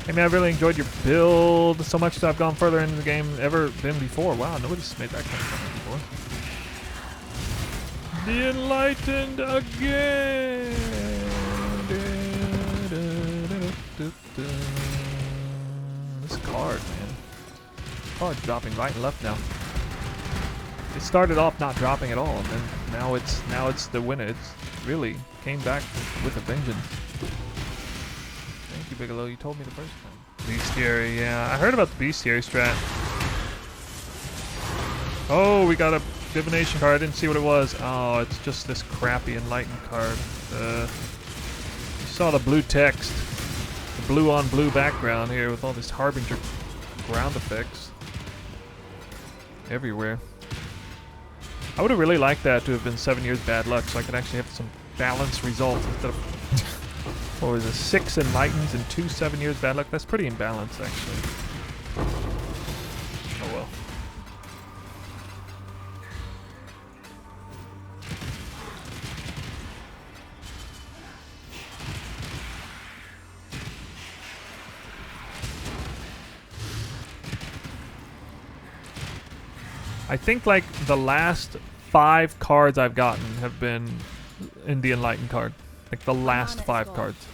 I mean, I really enjoyed your build so much that I've gone further into the game than ever been before. Wow, nobody's made that kind of comment before. The Enlightened again. This card, man. Card's dropping right and left now. It started off not dropping at all, and then now it's the winner. It's really came back with a vengeance. Thank you, Bigelow. You told me the first time. Bestiary, yeah. I heard about the Bestiary strat. Oh, we got a Divination card. I didn't see what it was. Oh, it's just this crappy Enlightened card. You saw the blue text. The blue on blue background here with all this Harbinger ground effects everywhere. I would have really liked that to have been 7 years bad luck so I could actually have some balanced results instead of... What was it? 6 Enlightens and 2 7 years bad luck? That's pretty imbalanced, actually. Oh well. I think like the last 5 cards I've gotten have been in the Enlightened card. Like the last 5 cards.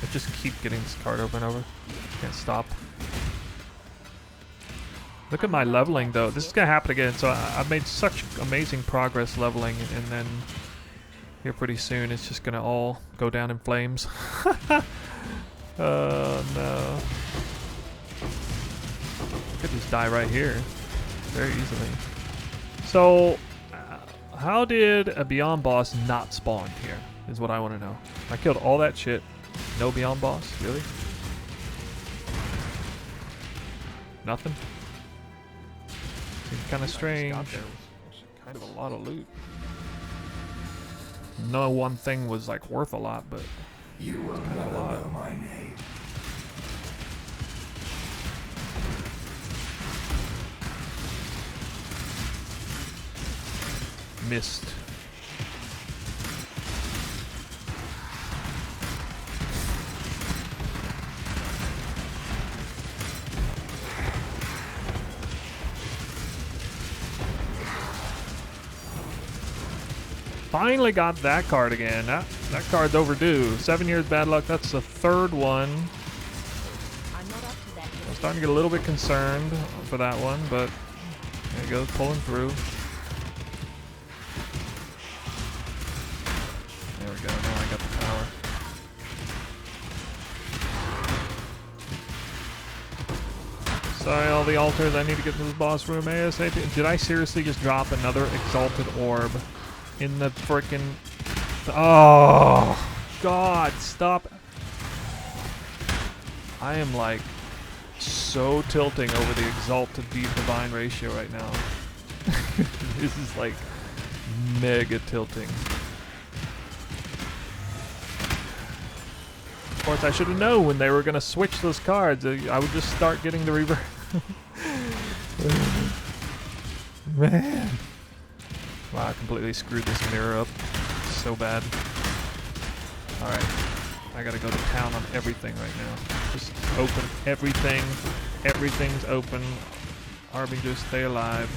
I just keep getting this card over and over. Can't stop. Look at my leveling though. This is gonna happen again. So I've made such amazing progress leveling, and then here pretty soon it's just gonna all go down in flames. Oh no. I could just die right here very easily. So how did a Beyond boss not spawn here is what I want to know. I killed all that shit. No Beyond boss? Really? Nothing? Seems kind of strange. Kind of a lot of loot. No one thing was like worth a lot, but You will kind of never a lot. know my name. Missed. Finally got that card again. That card's overdue. 7 years bad luck. That's the third one. I'm not up to that I'm yet. starting to get a little bit concerned for that one, but there you go, pulling through. There we go. Now I got the power. Sorry, all the altars. I need to get to the boss room ASAP. Did I seriously just drop another exalted orb in the frickin'... Oh, God, stop. I am like so tilting over the exalt to divine ratio right now. This is like mega tilting. Of course, I should have known when they were going to switch those cards. I would just start getting the reverse. Man. Wow, I completely screwed this mirror up so bad. Alright, I gotta go to town on everything right now. Just open everything. Everything's open. Harbinger, stay alive.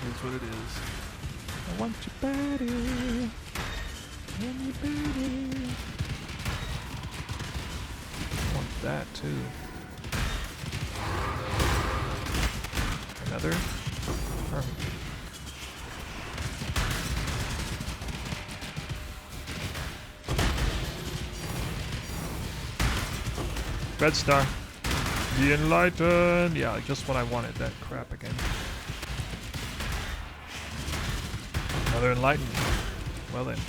Here's what it is. I want your body. Want your body. I want that too. Another? Perfect. Red Star. The Enlightened. Yeah, just what I wanted. That crap again. Another Enlightened. Well then.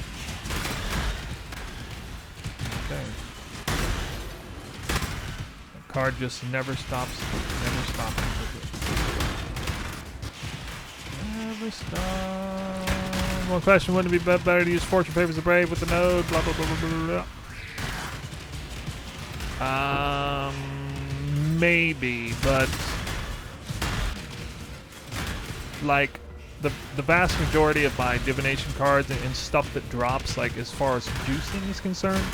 Okay. The card just never stops. Never stopping. Never stop. One question: wouldn't it be better to use Fortune Favors the Brave with the node? Blah blah blah blah blah blah. Maybe, but like the vast majority of my divination cards and stuff that drops, like as far as juicing is concerned,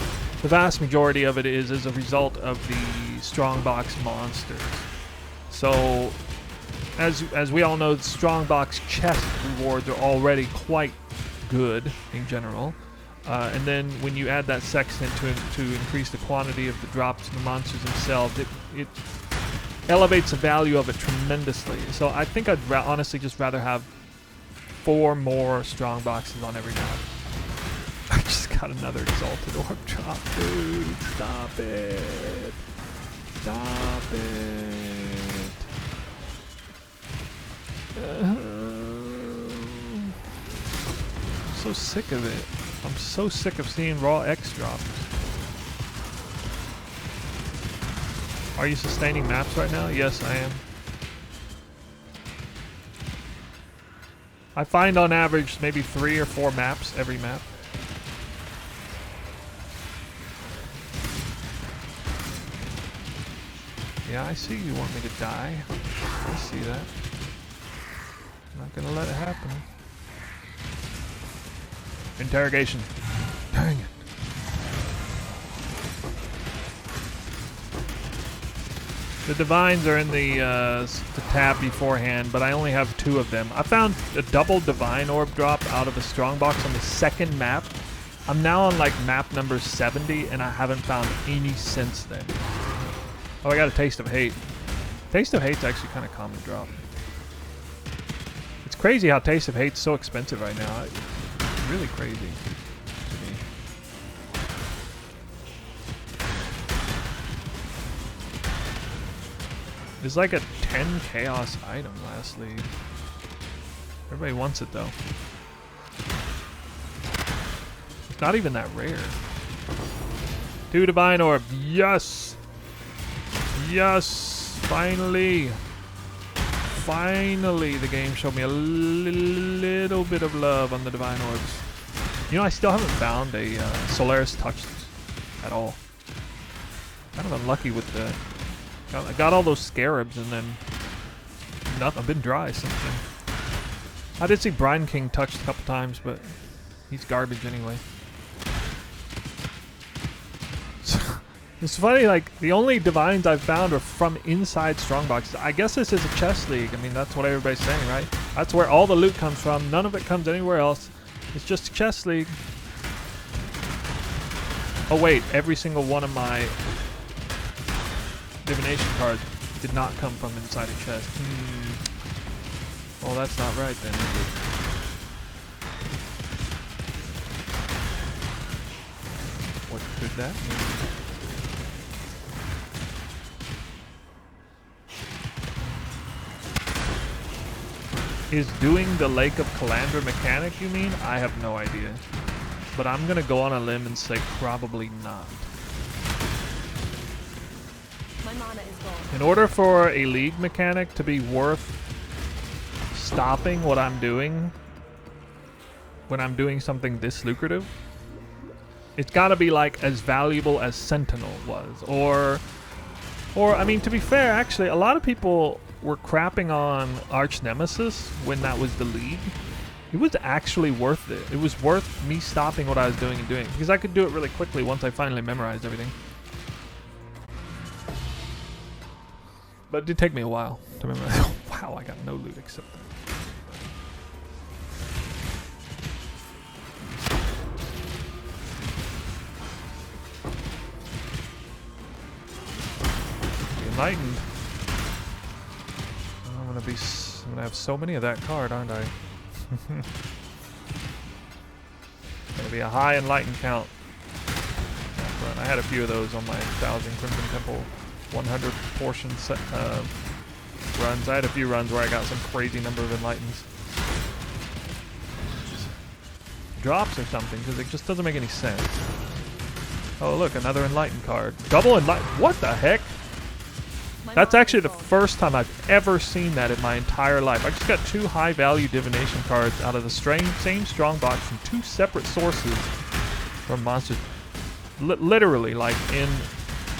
the vast majority of it is as a result of the strongbox monsters. So, as we all know, the strongbox chest rewards are already quite good in general. And then when you add that sextant to increase the quantity of the drops in the monsters themselves, it elevates the value of it tremendously. So I think I'd honestly just rather have 4 more strong boxes on every map. I just got another exalted orb drop, dude. Stop it. Stop it. I'm so sick of it. I'm so sick of seeing raw X drops. Are you sustaining maps right now? Yes, I am. I find on average maybe 3 or 4 maps every map. Yeah, I see you want me to die. I see that. I'm not gonna let it happen. Interrogation. Dang it. The divines are in the tab beforehand, but I only have 2 of them. I found a double divine orb drop out of a strongbox on the 2nd map. I'm now on like map number 70, and I haven't found any since then. Oh, I got a Taste of Hate. Taste of Hate's actually kind of common drop. It's crazy how Taste of Hate's so expensive right now. It's really crazy to me. There's like a 10 chaos item last league. Everybody wants it though. It's not even that rare. 2 Divine Orb. Yes! Yes! Finally! Finally, the game showed me a little bit of love on the Divine Orbs. You know, I still haven't found a Solaris Touch at all. Kind of unlucky with the... I got all those Scarabs and then... nothing. I've been dry since then. I did see Brine King touched a couple times, but he's garbage anyway. It's funny, like, the only divines I've found are from inside strongboxes. I guess this is a chess league. I mean, that's what everybody's saying, right? That's where all the loot comes from. None of it comes anywhere else. It's just a chess league. Oh, wait. Every single one of my divination cards did not come from inside a chest. Well, that's not right then, is it? What could that mean? Is doing the Lake of Calandra mechanic, you mean? I have no idea. But I'm gonna go on a limb and say probably not. My mana is gone. In order for a league mechanic to be worth stopping what I'm doing when I'm doing something this lucrative, it's gotta be like as valuable as Sentinel was. Or I mean, to be fair, actually, a lot of people were crapping on Arch Nemesis when that was the league. It was actually worth it. It was worth me stopping what I was doing and doing it, because I could do it really quickly once I finally memorized everything. But it did take me a while to memorize. Wow, I got no loot except that. Enlightened. I'm gonna have so many of that card, aren't I? Gonna be a high Enlightened count. I had a few of those on my 1000 Crimson Temple 100 portion set, runs. I had a few runs where I got some crazy number of Enlightens. Drops or something, because it just doesn't make any sense. Oh look, another Enlightened card. Double Enlightened. What the heck? That's actually the first time I've ever seen that in my entire life. I just got 2 high-value divination cards out of the same strong box from 2 separate sources from monsters. Literally, like, in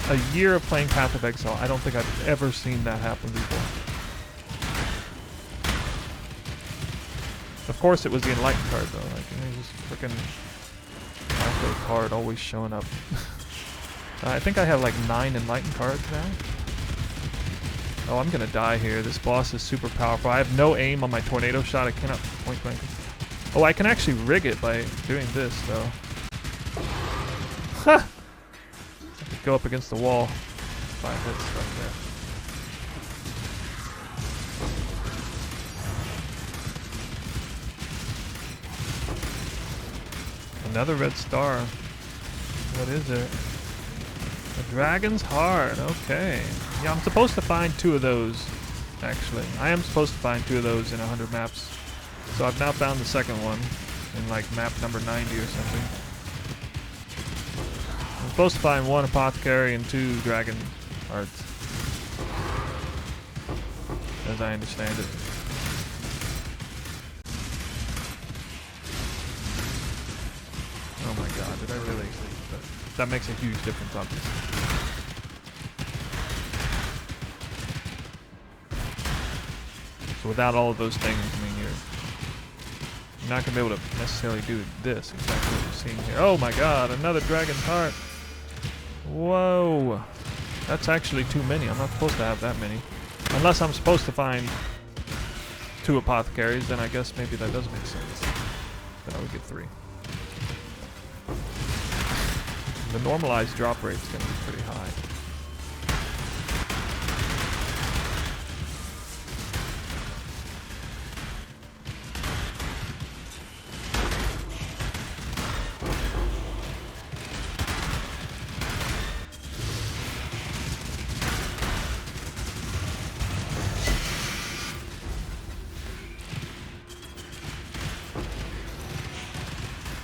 a year of playing Path of Exile, I don't think I've ever seen that happen before. Of course, it was the Enlightened card, though. Like, you know, just freaking macro card always showing up. I think I have like 9 Enlightened cards now. Oh, I'm gonna die here. This boss is super powerful. I have no aim on my tornado shot. I cannot point blank. Oh, I can actually rig it by doing this, though. Ha! I could go up against the wall. 5 hits right there. Another red star. What is it? A dragon's heart. Okay. Yeah, I'm supposed to find 2 of those, actually. I am supposed to find 2 of those in 100 maps. So I've now found the second one in like map number 90 or something. I'm supposed to find 1 Apothecary and 2 dragon hearts, as I understand it. Oh my god, did I really? That makes a huge difference, obviously. So without all of those things, I mean, you're not going to be able to necessarily do this, exactly what you're seeing here. Oh my god, another dragon's heart. Whoa. That's actually too many. I'm not supposed to have that many. Unless I'm supposed to find 2 Apothecaries, then I guess maybe that does make sense. Then I would get 3. The normalized drop rate is going to be pretty high.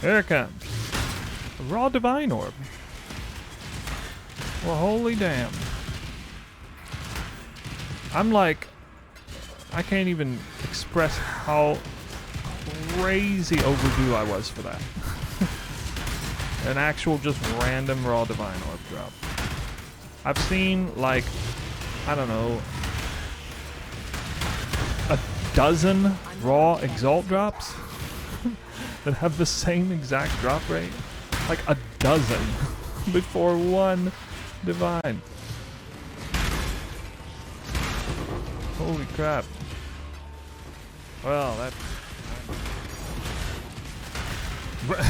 Here it comes. A raw divine orb. Well, holy damn. I'm like, I can't even express how crazy overdue I was for that. An actual just random raw divine orb drop. I've seen like, I don't know, a dozen raw exalt drops that have the same exact drop rate. Like a dozen before one divine. Holy crap. Well, that... Okay.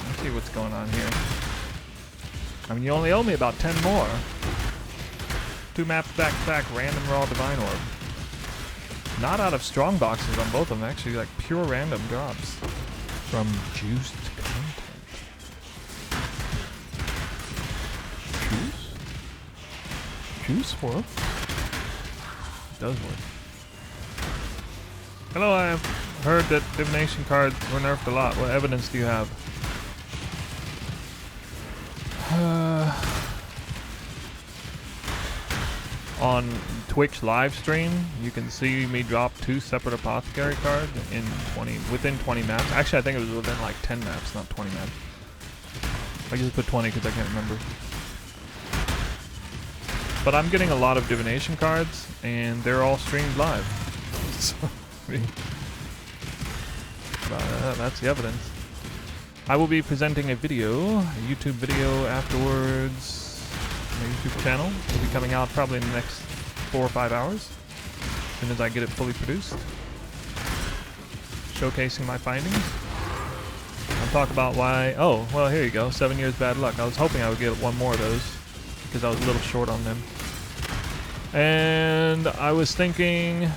Let's see what's going on here. I mean, you only owe me about 10 more. 2 maps back to back, random raw divine orb. Not out of strong boxes on both of them, actually, like pure random drops from juiced content. Juice work? It does work. Hello, I've heard that divination cards were nerfed a lot. What evidence do you have? On Twitch live stream, you can see me drop 2 separate Apothecary cards in within 20 maps. Actually, I think it was within like 10 maps, not 20 maps. I just put 20 because I can't remember. But I'm getting a lot of divination cards, and they're all streamed live. So, that's the evidence. I will be presenting a video, a YouTube video afterwards. My YouTube channel will be coming out probably in the next 4 or 5 hours, as soon as I get it fully produced. Showcasing my findings. I'll talk about why... Oh, well, here you go. 7 years bad luck. I was hoping I would get 1 more of those, because I was a little short on them. And I was thinking...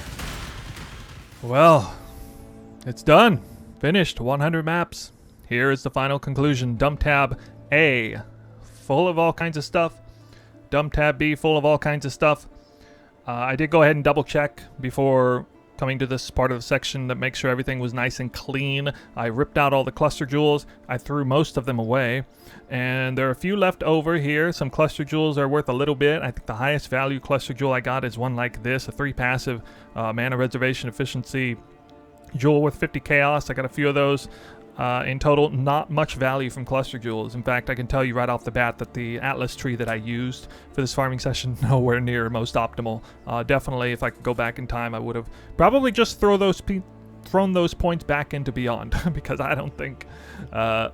Well, it's done. Finished. 100 maps. Here is the final conclusion. Dump tab A, full of all kinds of stuff. Dump tab B, full of all kinds of stuff. I did go ahead and double check before coming to this part of the section to make sure everything was nice and clean. I ripped out all the cluster jewels. I threw most of them away. And there are a few left over here. Some cluster jewels are worth a little bit. I think the highest value cluster jewel I got is one like this, a 3 passive mana reservation efficiency jewel with 50 chaos. I got a few of those. In total, not much value from cluster jewels. In fact, I can tell you right off the bat that the Atlas tree that I used for this farming session, nowhere near most optimal. Definitely, if I could go back in time, I would have probably just thrown those points back into Beyond, because I don't think I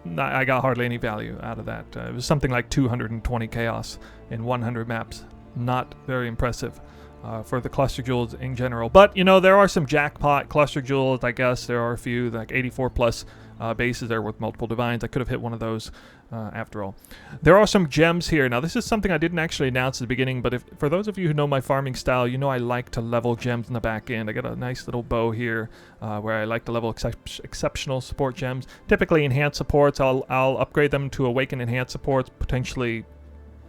got hardly any value out of that. It was something like 220 chaos in 100 maps. Not very impressive. For the cluster jewels in general. But, you know, there are some jackpot cluster jewels, I guess. There are a few, like 84 plus bases there with multiple divines. I could have hit one of those after all. There are some gems here. Now, this is something I didn't actually announce at the beginning, but for those of you who know my farming style, you know I like to level gems in the back end. I got a nice little bow here where I like to level exceptional support gems. Typically, enhanced supports, I'll upgrade them to awaken enhanced supports, potentially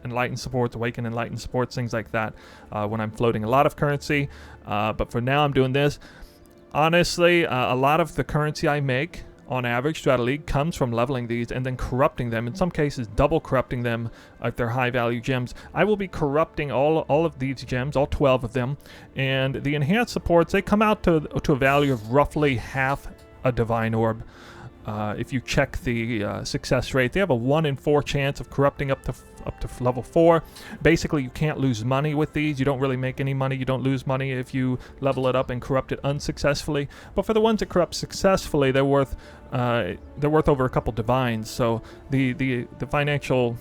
Enlightened supports, Awaken Enlightened supports, things like that when I'm floating a lot of currency. But for now, I'm doing this. Honestly, a lot of the currency I make on average throughout a league comes from leveling these and then corrupting them. In some cases, double corrupting them if they're high value gems. I will be corrupting all of these gems, all 12 of them. And the enhanced supports, they come out to a value of roughly half a divine orb. If you check the success rate, they have a 1 in 4 chance of corrupting up to level 4. Basically, you can't lose money with these. You don't really make any money. You don't lose money if you level it up and corrupt it unsuccessfully. But for the ones that corrupt successfully, they're worth over a couple divines. So the financial,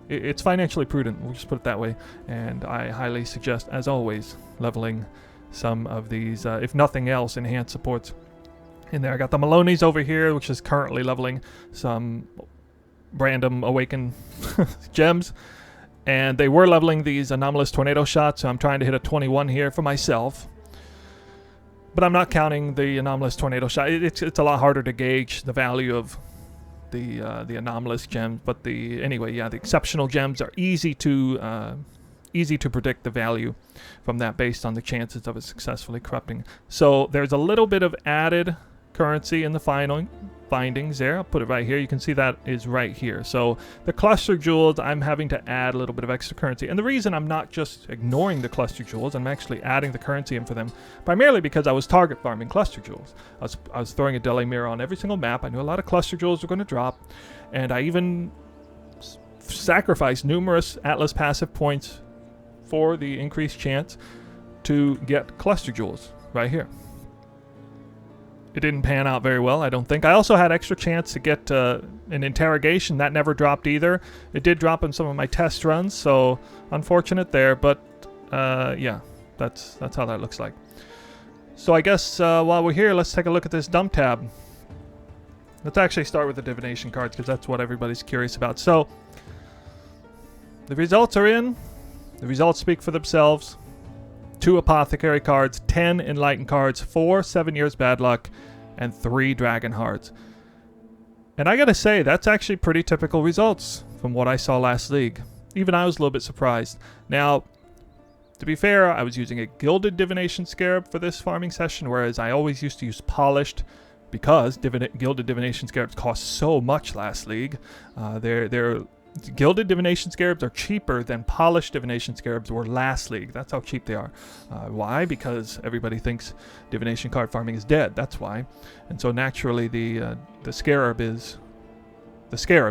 it's financially prudent. We'll just put it that way. And I highly suggest, as always, leveling some of these, if nothing else, enhanced supports. In there, I got the Maloney's over here, which is currently leveling some random awaken gems, and they were leveling these anomalous tornado shots, so I'm trying to hit a 21 here for myself, but I'm not counting the anomalous tornado shot. It's a lot harder to gauge the value of the anomalous gems, but anyway, yeah, the exceptional gems are easy to easy to predict the value from that based on the chances of it successfully corrupting. So there's a little bit of added currency in the findings there. I'll put it right here. You can see that is right here. So the cluster jewels, I'm having to add a little bit of extra currency. And the reason I'm not just ignoring the cluster jewels, I'm actually adding the currency in for them, primarily because I was target farming cluster jewels. I was throwing a deli mirror on every single map. I knew a lot of cluster jewels were going to drop, and I even sacrificed numerous Atlas passive points for the increased chance to get cluster jewels right here. It didn't pan out very well, I don't think. I also had extra chance to get an interrogation. That never dropped either. It did drop in some of my test runs, so unfortunate there, but yeah, that's how that looks like. So I guess while we're here, let's take a look at this dump tab. Let's actually start with the divination cards, because that's what everybody's curious about. So the results are in. The results speak for themselves. 2 Apothecary cards, 10 Enlightened cards, 4 7 years bad luck, and 3 Dragon Hearts. And I gotta say, that's actually pretty typical results from what I saw last league. Even I was a little bit surprised. Now, to be fair, I was using a Gilded Divination Scarab for this farming session, whereas I always used to use Polished, because Gilded Divination Scarabs cost so much last league. Gilded Divination Scarabs are cheaper than Polished Divination Scarabs were last league. That's how cheap they are. Why? Because everybody thinks Divination card farming is dead. That's why. And so naturally the Scarab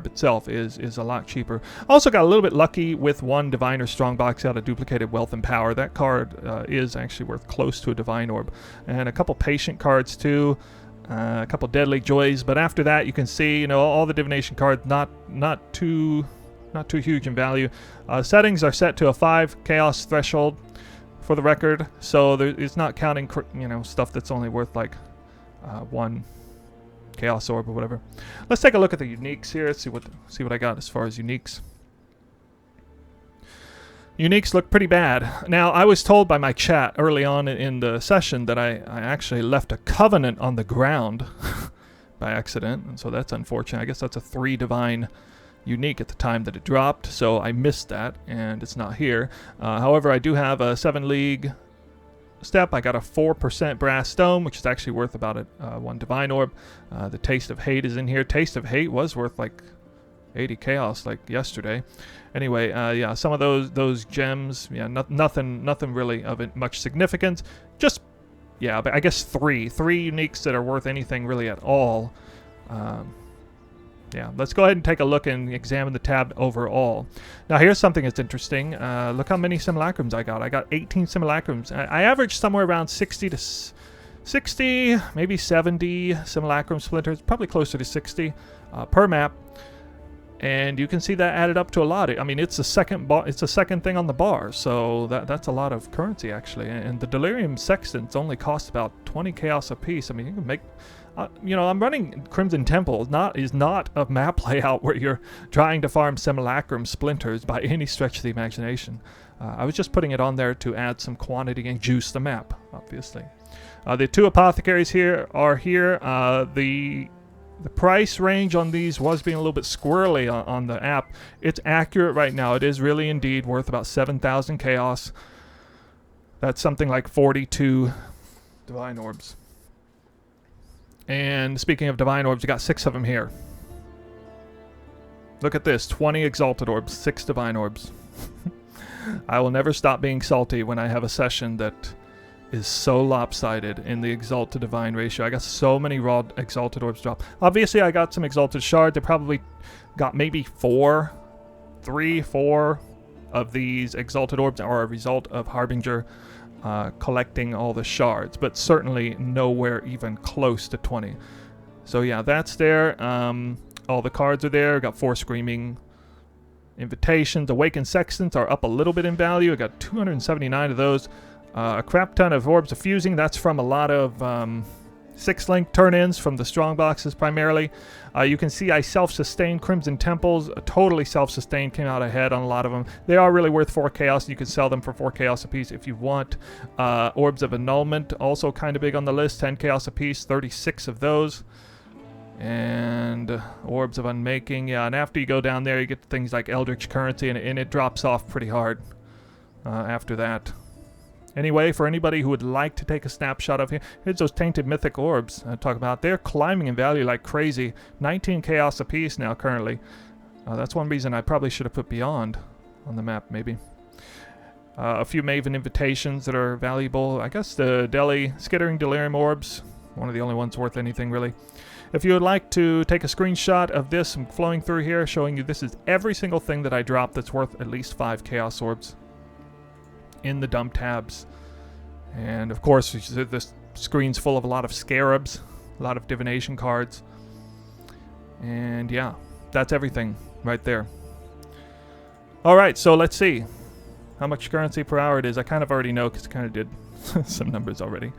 itself is a lot cheaper. Also got a little bit lucky with 1 Diviner Strongbox out of Duplicated Wealth and Power. That card is actually worth close to a Divine Orb. And a couple Patient cards too. A couple Deadly Joys, but after that you can see, you know, all the divination cards not too huge in value. Settings are set to a 5 chaos threshold for the record, so it's not counting, you know, stuff that's only worth like 1 chaos orb or whatever. Let's take a look at the uniques here. Let's see what I got as far as uniques. Uniques look pretty bad. Now, I was told by my chat early on in the session that I actually left a Covenant on the ground by accident, and so that's unfortunate. I guess that's a 3 divine unique at the time that it dropped, so I missed that, and it's not here. However, I do have a 7 league step. I got a 4% brass stone, which is actually worth about 1 divine orb. The Taste of Hate is in here. Taste of Hate was worth like 80 chaos like yesterday. Anyway, yeah, some of those gems, yeah, nothing really of much significance. Just, yeah, but I guess three uniques that are worth anything really at all. Yeah, let's go ahead and take a look and examine the tab overall. Now, here's something that's interesting. Look how many simulacrums I got. I got 18 simulacrums. I averaged somewhere around 60, maybe 70 simulacrum splinters, probably closer to 60 per map. And you can see that added up to a lot. I mean, it's the second thing on the bar, so that's a lot of currency actually. And the Delirium Sextants only cost about 20 chaos a piece. I mean, you can make, you know, I'm running Crimson Temple. Is not a map layout where you're trying to farm simulacrum splinters by any stretch of the imagination. I was just putting it on there to add some quantity and juice the map, obviously. The 2 apothecaries here are here. The price range on these was being a little bit squirrely on the app. It's accurate right now. It is really indeed worth about 7,000 chaos. That's something like 42 divine orbs. And speaking of divine orbs, you got 6 of them here. Look at this, 20 exalted orbs, 6 divine orbs. I will never stop being salty when I have a session that is so lopsided in the exalt to divine ratio. I got so many raw exalted orbs drop. Obviously, I got some exalted shards. I probably got maybe 4 of these exalted orbs are a result of Harbinger collecting all the shards, but certainly nowhere even close to 20. So yeah, that's there. All the cards are there. I got 4 Screaming Invitations. Awakened Sextants are up a little bit in value. I got 279 of those. A crap ton of Orbs of Fusing. That's from a lot of 6-link turn-ins from the strong boxes primarily. You can see I self-sustained Crimson Temples. Totally self-sustained, came out ahead on a lot of them. They are really worth 4 chaos. You can sell them for 4 chaos apiece if you want. Orbs of Annulment, also kind of big on the list. 10 chaos apiece, 36 of those. And Orbs of Unmaking. Yeah, and after you go down there, you get things like Eldritch Currency, and it drops off pretty hard. after that. Anyway, for anybody who would like to take a snapshot of here, here's those tainted mythic orbs I talk about. They're climbing in value like crazy. 19 chaos apiece now currently. That's one reason I probably should have put beyond on the map, maybe. A few Maven invitations that are valuable. I guess the Skittering Delirium orbs, one of the only ones worth anything really. If you would like to take a screenshot of this, I'm flowing through here showing you this is every single thing that I dropped that's worth at least 5 chaos orbs in the dump tabs. And of course this screen's full of a lot of scarabs, a lot of divination cards, and yeah, that's everything right there. Alright, so let's see how much currency per hour it is. I kind of already know because I kind of did some numbers already,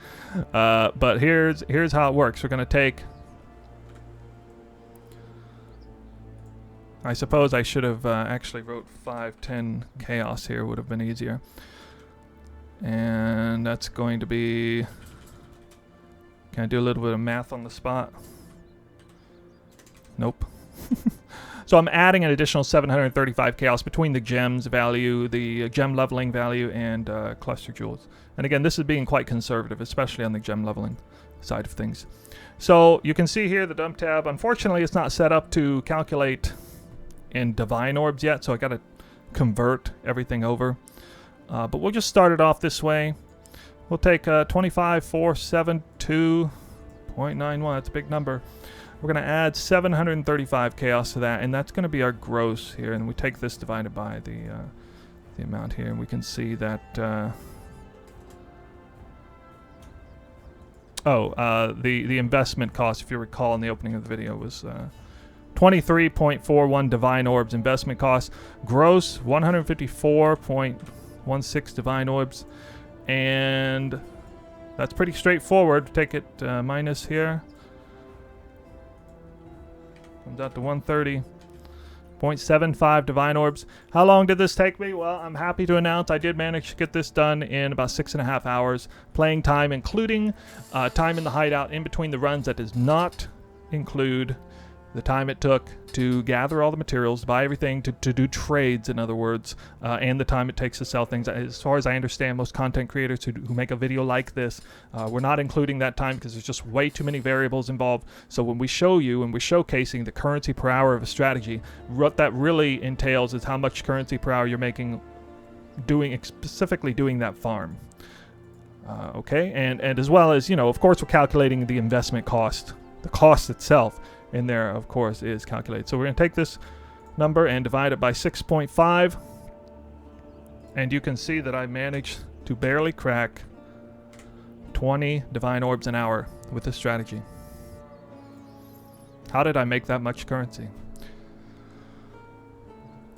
but here's how it works. We're gonna take, I suppose I should have actually wrote 510 chaos here, would have been easier. And that's going to be, can I do a little bit of math on the spot? Nope. So I'm adding an additional 735 chaos between the gems value, the gem leveling value, and cluster jewels. And again, this is being quite conservative, especially on the gem leveling side of things. So you can see here the dump tab. Unfortunately, it's not set up to calculate in divine orbs yet, so I got to convert everything over. But we'll just start it off this way. We'll take 25,472.91. That's a big number. We're going to add 735 chaos to that, and that's going to be our gross here. And we take this divided by the amount here, and we can see that the investment cost, if you recall in the opening of the video, was 23.41 divine orbs investment cost. Gross 154.16 divine orbs, and that's pretty straightforward. Take it minus here. Comes out to 130.75 divine orbs. How long did this take me? Well, I'm happy to announce I did manage to get this done in about 6.5 hours. Playing time, including time in the hideout in between the runs. That does not include the time it took to gather all the materials, to buy everything, to do trades, in other words, and the time it takes to sell things. As far as I understand, most content creators who make a video like this, we're not including that time because there's just way too many variables involved. So when we show you and we're showcasing the currency per hour of a strategy, what that really entails is how much currency per hour you're making specifically doing that farm. Okay, and as well as, you know, of course, we're calculating the investment cost. The cost itself in there, of course, is calculated. So we're going to take this number and divide it by 6.5. And you can see that I managed to barely crack 20 divine orbs an hour with this strategy. How did I make that much currency?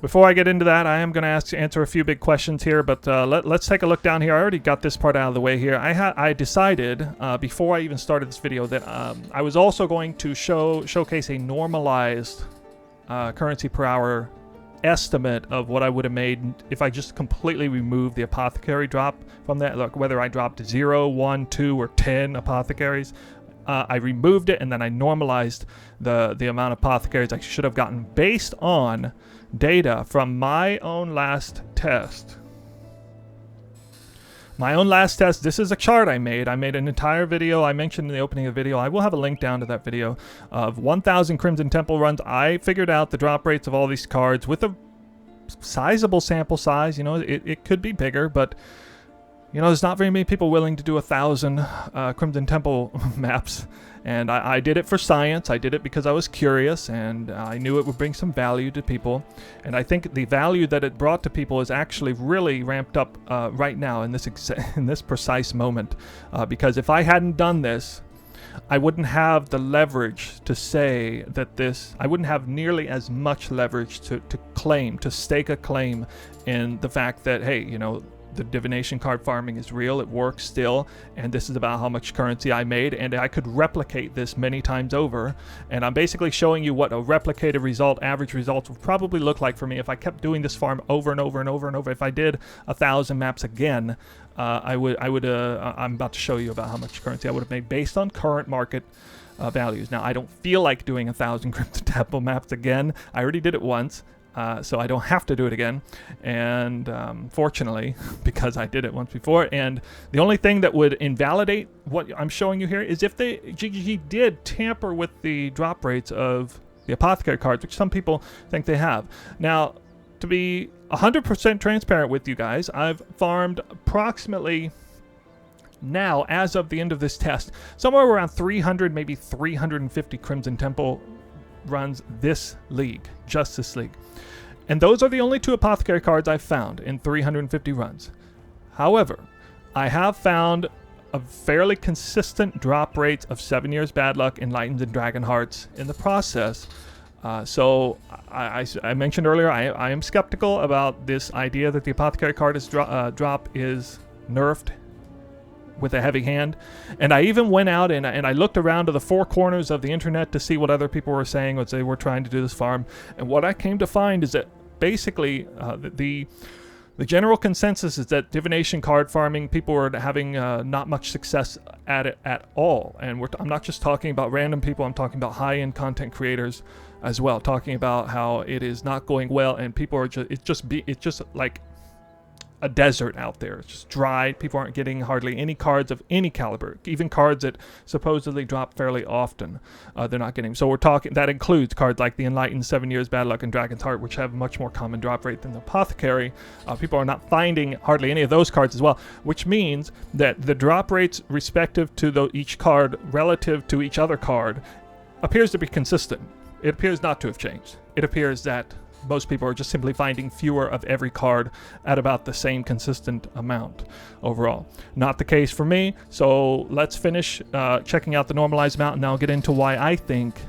Before I get into that, I am going to answer a few big questions here, but let's take a look down here. I already got this part out of the way here. I decided before I even started this video that I was also going to showcase a normalized currency per hour estimate of what I would have made if I just completely removed the apothecary drop from that. Look, whether I dropped 0, 1, 2, or 10 apothecaries. I removed it and then I normalized the amount of apothecaries I should have gotten based on data from my own last test. My own last test, this is a chart I made. I made an entire video I mentioned in the opening of the video. I will have a link down to that video of 1,000 Crimson Temple runs. I figured out the drop rates of all these cards with a sizable sample size. You know, it could be bigger, but you know, there's not very many people willing to do 1,000 Crimson Temple maps. And I did it for science. I did it because I was curious and I knew it would bring some value to people. And I think the value that it brought to people is actually really ramped up right now in this precise moment. Because if I hadn't done this, I wouldn't have the leverage to say that I wouldn't have nearly as much leverage to stake a claim in the fact that, hey, you know, the divination card farming is real, it works still, and this is about how much currency I made, and I could replicate this many times over. And I'm basically showing you what a replicated result, average results would probably look like for me if I kept doing this farm over and over and over and over. If I did 1,000 maps again, I'm about to show you about how much currency I would have made based on current market values. Now, I don't feel like doing 1,000 Crimson Temple maps again. I already did it once. so I don't have to do it again. And fortunately, because I did it once before, and the only thing that would invalidate what I'm showing you here is if the GGG did tamper with the drop rates of the Apothecary cards, which some people think they have. Now, to be 100% transparent with you guys, I've farmed approximately now, as of the end of this test, somewhere around 300, maybe 350 Crimson Temple runs this league, just this league. And those are the only 2 Apothecary cards I've found in 350 runs. However, I have found a fairly consistent drop rates of 7 Years Bad Luck, Enlightened, and Dragon Hearts in the process. So I mentioned earlier, I am skeptical about this idea that the Apothecary card is drop is nerfed with a heavy hand. And I even went out and I looked around to the 4 corners of the internet to see what other people were saying as they were trying to do this farm. And what I came to find is that basically the general consensus is that divination card farming, people are having not much success at it at all. And I'm not just talking about random people, I'm talking about high-end content creators as well, talking about how it is not going well and people are just, it's just like a desert out there. It's just dry. People aren't getting hardly any cards of any caliber, even cards that supposedly drop fairly often. They're not getting. So we're talking, that includes cards like the Enlightened, 7 Years Bad Luck, and Dragon's Heart, which have much more common drop rate than the Apothecary. People are not finding hardly any of those cards as well, which means that the drop rates respective to each card relative to each other card appears to be consistent. It appears not to have changed. It appears that most people are just simply finding fewer of every card at about the same consistent amount overall. Not the case for me, so let's finish checking out the normalized amount, and now I'll get into why I think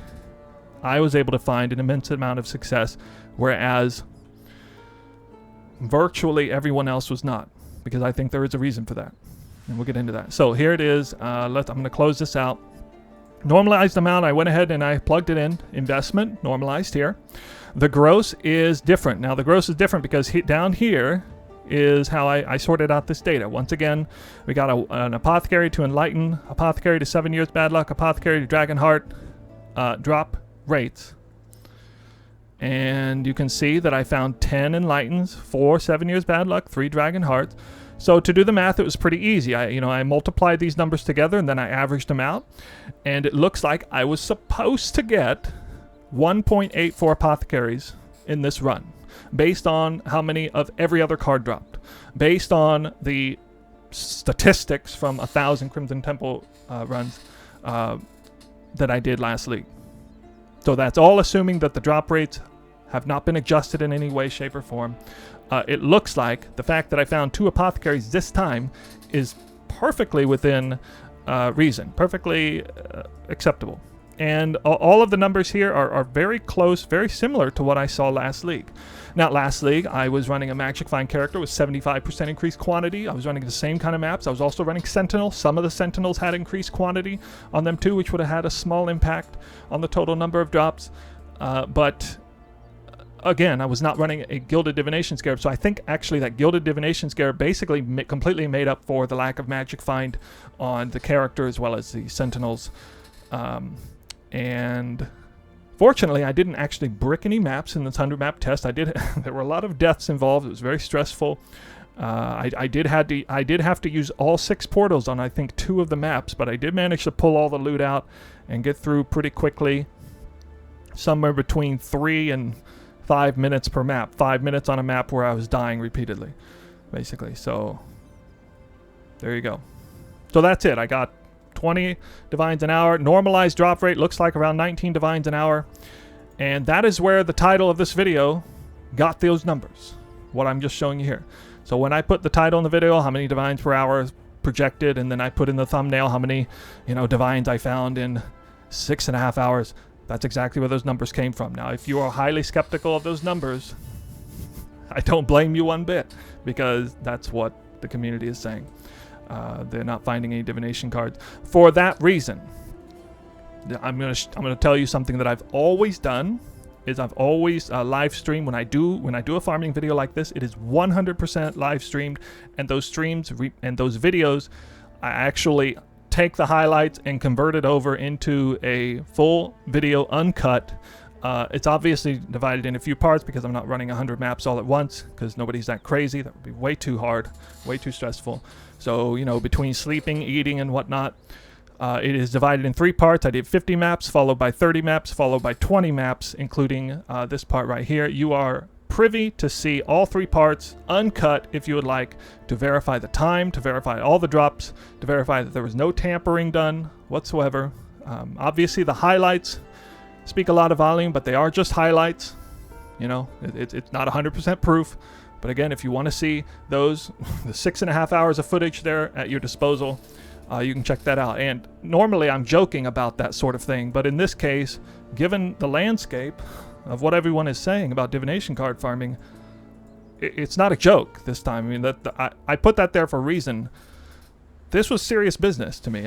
I was able to find an immense amount of success, whereas virtually everyone else was not, because I think there is a reason for that, and we'll get into that. So here it is. I'm going to close this out. Normalized amount, I went ahead and I plugged it in. Investment, normalized here. The gross is different. Now the gross is different because down here is how I sorted out this data. Once again, we got an Apothecary to Enlighten, Apothecary to 7 Years Bad Luck, Apothecary to Dragon Heart drop rates. And you can see that I found 10 Enlightens, 4 7 Years Bad Luck, 3 Dragon Hearts. So to do the math, it was pretty easy. I multiplied these numbers together and then I averaged them out. And it looks like I was supposed to get 1.84 Apothecaries in this run, based on how many of every other card dropped, based on the statistics from 1,000 Crimson Temple runs that I did last league. So that's all assuming that the drop rates have not been adjusted in any way, shape, or form. It looks like the fact that I found 2 Apothecaries this time is perfectly within reason, perfectly acceptable. And all of the numbers here are very close, very similar to what I saw last league. Now, last league, I was running a Magic Find character with 75% increased quantity. I was running the same kind of maps. I was also running Sentinel. Some of the Sentinels had increased quantity on them too, which would have had a small impact on the total number of drops. But again, I was not running a Gilded Divination Scarab, so I think actually that Gilded Divination Scarab basically completely made up for the lack of Magic Find on the character as well as the Sentinels. And fortunately, I didn't actually brick any maps in this 100-map test. There were a lot of deaths involved. It was very stressful. I did have to use all 6 portals on I think 2 of the maps, but I did manage to pull all the loot out and get through pretty quickly. Somewhere between 3 and 5 minutes per map. 5 minutes on a map where I was dying repeatedly, basically. So there you go. So that's it. I got 20 divines an hour. Normalized drop rate looks like around 19 divines an hour. And that is where the title of this video got those numbers, what I'm just showing you here. So when I put the title in the video, how many divines per hour is projected, and then I put in the thumbnail how many divines I found in 6.5 hours, that's exactly where those numbers came from. Now, if you are highly skeptical of those numbers, I don't blame you one bit, because that's what the community is saying. They're not finding any divination cards. For that reason, I'm gonna tell you something that I've always done. Is I've always live streamed when I do a farming video like this. It is 100% live streamed, and those streams and those videos, I actually take the highlights and convert it over into a full video uncut It's obviously divided in a few parts because I'm not running 100 maps all at once, because nobody's that crazy. That would be way too hard, way too stressful. So, you know, between sleeping, eating, and whatnot, it is divided in 3 parts. I did 50 maps, followed by 30 maps, followed by 20 maps, including this part right here. You are privy to see all 3 parts uncut if you would like, to verify the time, to verify all the drops, to verify that there was no tampering done whatsoever. Obviously the highlights speak a lot of volume, but they are just highlights. You know, it's not 100% proof. But again, if you want to see those, the 6.5 hours of footage there at your disposal, you can check that out. And normally I'm joking about that sort of thing, but in this case, given the landscape of what everyone is saying about divination card farming, it's not a joke this time. I mean, I put that there for a reason. This was serious business to me.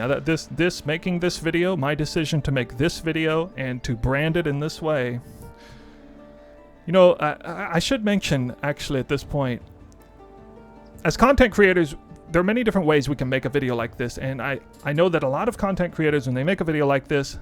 Making this video, my decision to make this video and to brand it in this way. You know, I should mention, actually, at this point, as content creators, there are many different ways we can make a video like this. And I know that a lot of content creators, when they make a video like this,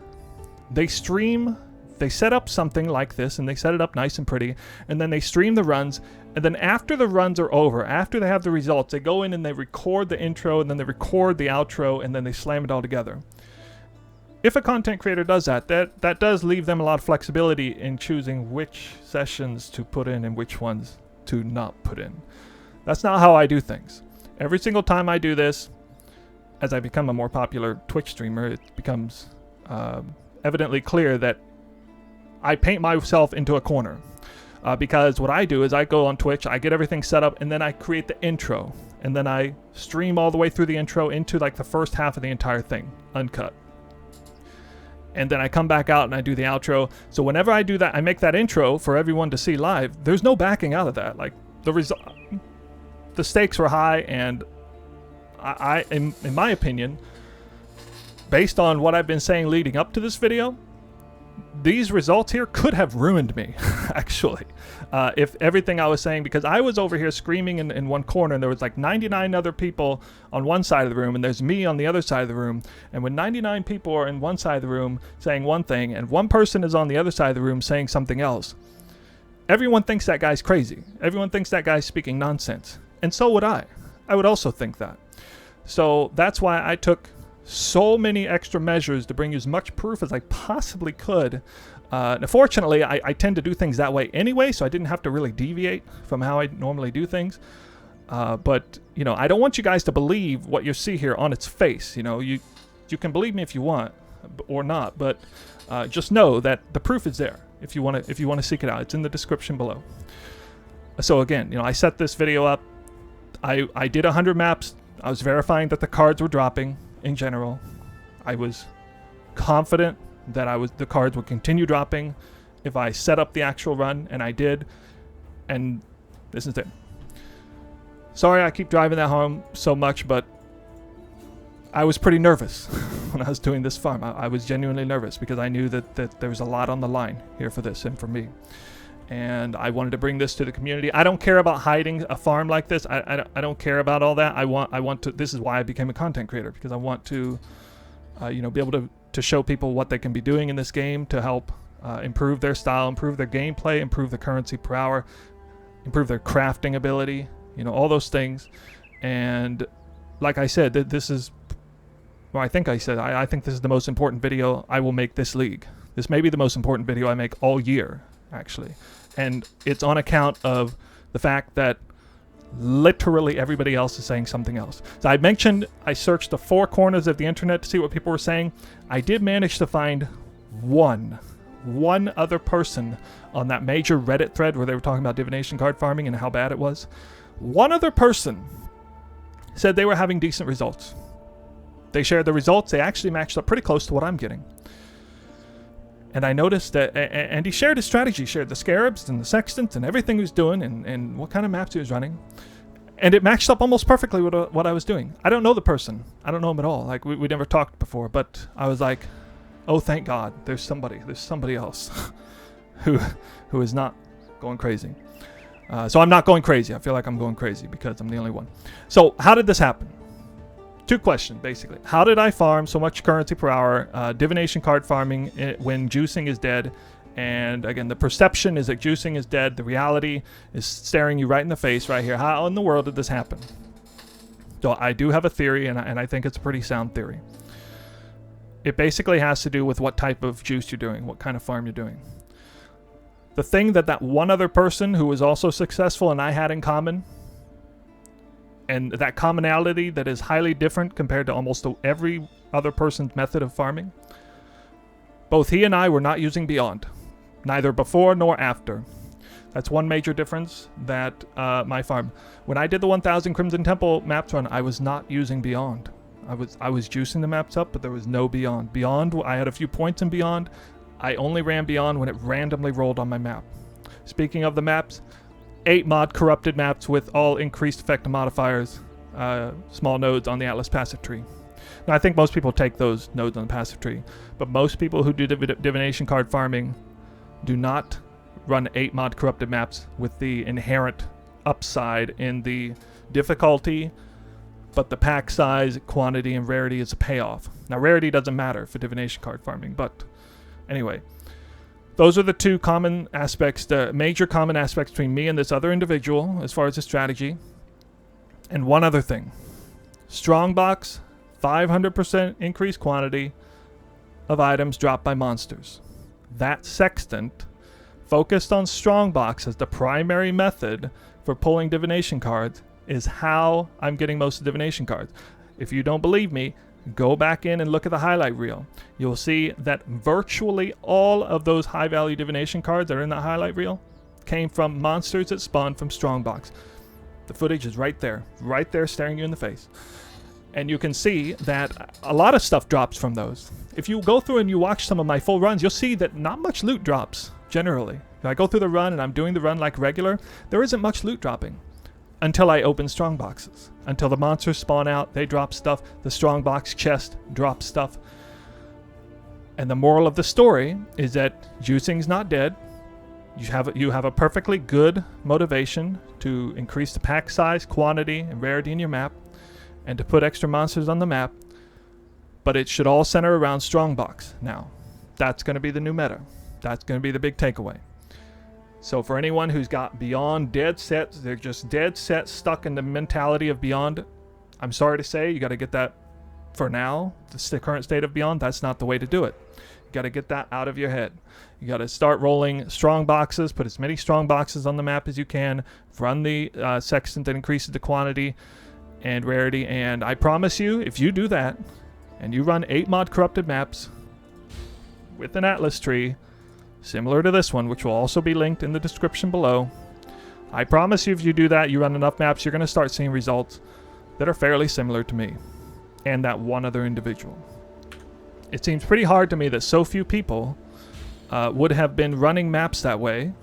they set up something like this, and they set it up nice and pretty, and then they stream the runs, and then after the runs are over, after they have the results, they go in and they record the intro, and then they record the outro, and then they slam it all together. If a content creator does that does leave them a lot of flexibility in choosing which sessions to put in and which ones to not put in. That's not how I do things. Every single time I do this, as I become a more popular Twitch streamer, it becomes evidently clear that I paint myself into a corner. Because what I do is I go on Twitch, I get everything set up, and then I create the intro. And then I stream all the way through the intro into like the first half of the entire thing, uncut. And then I come back out and I do the outro. So whenever I do that, I make that intro for everyone to see live. There's no backing out of that. Like, the stakes were high, and I in my opinion, based on what I've been saying leading up to this video, these results here could have ruined me, actually, if everything I was saying, because I was over here screaming in one corner, and there was like 99 other people on one side of the room, and there's me on the other side of the room. And when 99 people are in one side of the room saying one thing, and one person is on the other side of the room saying something else, everyone thinks that guy's crazy. Everyone thinks that guy's speaking nonsense. And so would I. I would also think that. So that's why I took so many extra measures to bring you as much proof as I possibly could. Fortunately, I tend to do things that way anyway, so I didn't have to really deviate from how I normally do things. But, you know, I don't want you guys to believe what you see here on its face. You know, you can believe me if you want or not, but just know that the proof is there if you want to seek it out. It's in the description below. So again, you know, I set this video up. I did 100 maps. I was verifying that the cards were dropping. In general, I was confident that the cards would continue dropping if I set up the actual run, and I did. And this is it. Sorry I keep driving that home so much, but I was pretty nervous when I was doing this farm. I was genuinely nervous because I knew that there was a lot on the line here for this and for me. And I wanted to bring this to the community. I don't care about hiding a farm like this. I don't care about all that. I want to. This is why I became a content creator, because I want to, you know, be able to show people what they can be doing in this game to help improve their style, improve their gameplay, improve the currency per hour, improve their crafting ability. You know, all those things. And like I said, this is. Well, I think I said I think this is the most important video I will make this league. This may be the most important video I make all year, actually. And it's on account of the fact that literally everybody else is saying something else. So I mentioned I searched the 4 corners of the internet to see what people were saying. I did manage to find one other person on that major Reddit thread where they were talking about divination card farming and how bad it was. One other person said they were having decent results. They shared the results. They actually matched up pretty close to what I'm getting. And I noticed that, and he shared his strategy, shared the scarabs and the sextants and everything he was doing and what kind of maps he was running. And it matched up almost perfectly with what I was doing. I don't know the person. I don't know him at all. Like, we never talked before, but I was like, oh, thank God, there's somebody else who is not going crazy. So I'm not going crazy. I feel like I'm going crazy because I'm the only one. So how did this happen? 2 questions, basically. How did I farm so much currency per hour, divination card farming when juicing is dead, And again, the perception is that juicing is dead. The reality is staring you right in the face right here. How in the world did this happen? So I do have a theory, and I think it's a pretty sound theory. It basically has to do with what type of juice you're doing, what kind of farm you're doing. The thing that one other person who was also successful and I had in common, and that commonality that is highly different compared to almost every other person's method of farming, both he and I were not using Beyond, neither before nor after. That's one major difference that my farm. When I did the 1000 Crimson Temple maps run, I was not using Beyond. I was juicing the maps up, but there was no Beyond. Beyond, I had a few points in Beyond. I only ran Beyond when it randomly rolled on my map. Speaking of the maps, 8 mod corrupted maps with all increased effect modifiers, small nodes on the Atlas passive tree. Now I think most people take those nodes on the passive tree, but most people who do divination card farming do not run 8 mod corrupted maps with the inherent upside in the difficulty, but the pack size, quantity, and rarity is a payoff. Now rarity doesn't matter for divination card farming, but anyway, those are the two common aspects, the major common aspects between me and this other individual as far as the strategy. And one other thing, Strongbox, 500% increased quantity of items dropped by monsters. That sextant focused on Strongbox as the primary method for pulling divination cards is how I'm getting most of the divination cards. If you don't believe me, go back in and look at the highlight reel. You'll see that virtually all of those high value divination cards that are in that highlight reel came from monsters that spawned from Strongbox. The footage is right there staring you in the face. And you can see that a lot of stuff drops from those. If you go through and you watch some of my full runs, you'll see that not much loot drops, generally. If I go through the run and I'm doing the run like regular, there isn't much loot dropping. Until I open strong boxes. Until the monsters spawn out, they drop stuff. The strong box chest drops stuff. And the moral of the story is that juicing's not dead. You have a perfectly good motivation to increase the pack size, quantity, and rarity in your map, and to put extra monsters on the map. But it should all center around Strongbox now. That's going to be the new meta. That's going to be the big takeaway. So for anyone who's got Beyond dead set, they're just dead set, stuck in the mentality of Beyond, I'm sorry to say, you got to get that for now. This is the current state of Beyond. That's not the way to do it. You got to get that out of your head. You got to start rolling strong boxes, put as many strong boxes on the map as you can, run the sextant that increases the quantity and rarity, and I promise you, if you do that, and you run 8 mod corrupted maps with an Atlas tree, similar to this one, which will also be linked in the description below, I promise you if you do that, you run enough maps, you're going to start seeing results that are fairly similar to me and that one other individual. It seems pretty hard to me that so few people would have been running maps that way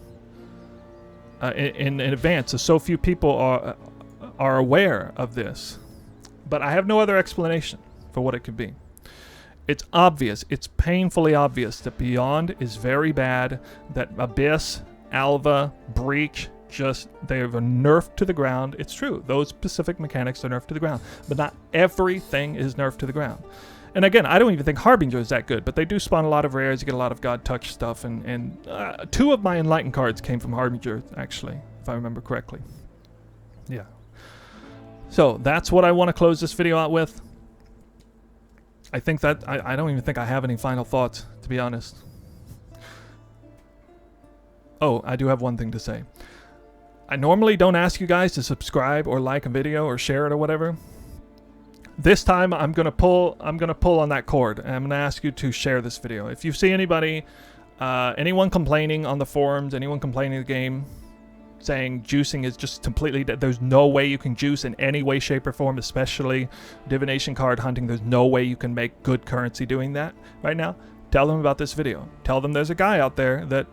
in advance. So few people are aware of this. But I have no other explanation for what it could be. It's obvious, it's painfully obvious that Beyond is very bad, that Abyss, Alva, Breach, they are nerfed to the ground. It's true, those specific mechanics are nerfed to the ground, but not everything is nerfed to the ground. And again, I don't even think Harbinger is that good, but they do spawn a lot of rares, you get a lot of God Touch stuff, and 2 of my Enlightened cards came from Harbinger, actually, if I remember correctly. Yeah. So, that's what I want to close this video out with. I think that, I don't even think I have any final thoughts, to be honest. Oh, I do have one thing to say. I normally don't ask you guys to subscribe or like a video or share it or whatever. This time I'm gonna pull on that cord, and I'm gonna ask you to share this video. If you see anybody, anyone complaining on the forums, anyone complaining in the game, saying juicing is just completely dead, there's no way you can juice in any way, shape, or form, especially divination card hunting, there's no way you can make good currency doing that right now, tell them about this video. Tell them there's a guy out there that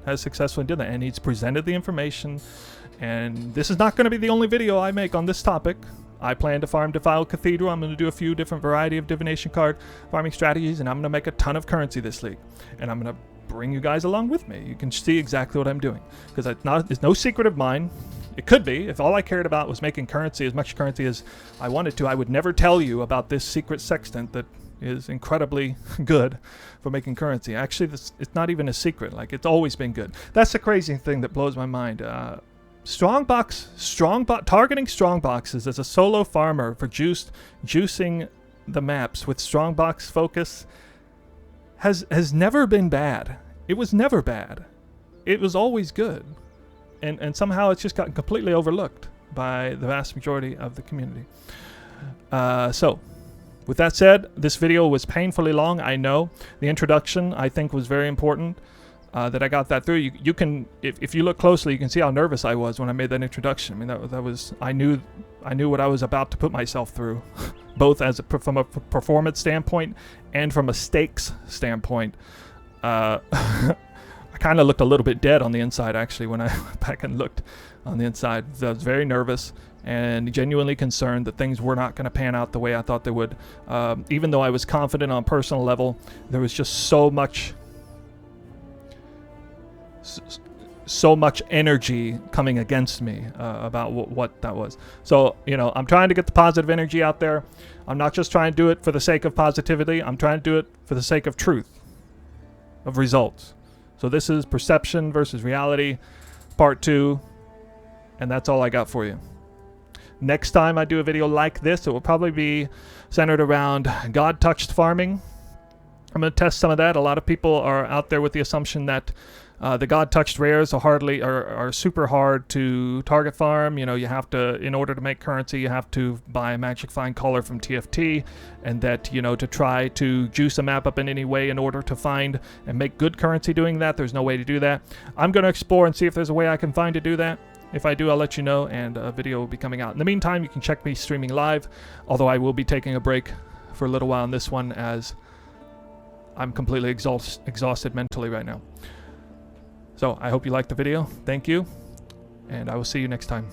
has successfully done that, and he's presented the information, and this is not going to be the only video I make on this topic. I plan to farm Defiled Cathedral. I'm going to do a few different variety of divination card farming strategies, and I'm going to make a ton of currency this league. And I'm going to bring you guys along with me. You can see exactly what I'm doing. Because it's no secret of mine. It could be. If all I cared about was making currency, as much currency as I wanted to, I would never tell you about this secret sextant that is incredibly good for making currency. Actually, it's not even a secret. Like, it's always been good. That's the crazy thing that blows my mind. Targeting strong boxes as a solo farmer for juicing the maps with strongbox focus has never been bad. It was never bad. It was always good. And somehow it's just gotten completely overlooked by the vast majority of the community. So, with that said, this video was painfully long, I know. The introduction, I think, was very important, that I got that through. You can, if you look closely, you can see how nervous I was when I made that introduction. I mean, that was, I knew what I was about to put myself through, both from a performance standpoint and from a stakes standpoint. I kind of looked a little bit dead on the inside, actually, when I went back and looked on the inside. I was very nervous and genuinely concerned that things were not going to pan out the way I thought they would. Even though I was confident on a personal level, there was just so much energy coming against me about what that was. So, you know, I'm trying to get the positive energy out there. I'm not just trying to do it for the sake of positivity. I'm trying to do it for the sake of truth, of results. So this is Perception versus Reality, Part 2, and that's all I got for you. Next time I do a video like this, it will probably be centered around God-touched farming. I'm going to test some of that. A lot of people are out there with the assumption that the God-touched rares are super hard to target farm. You know, you have to, in order to make currency, you have to buy a magic find color from TFT, and that, you know, to try to juice a map up in any way in order to find and make good currency doing that, there's no way to do that. I'm going to explore and see if there's a way I can find to do that. If I do, I'll let you know, and a video will be coming out. In the meantime, you can check me streaming live, although I will be taking a break for a little while on this one, as I'm completely exhausted mentally right now. So I hope you liked the video. Thank you, and I will see you next time.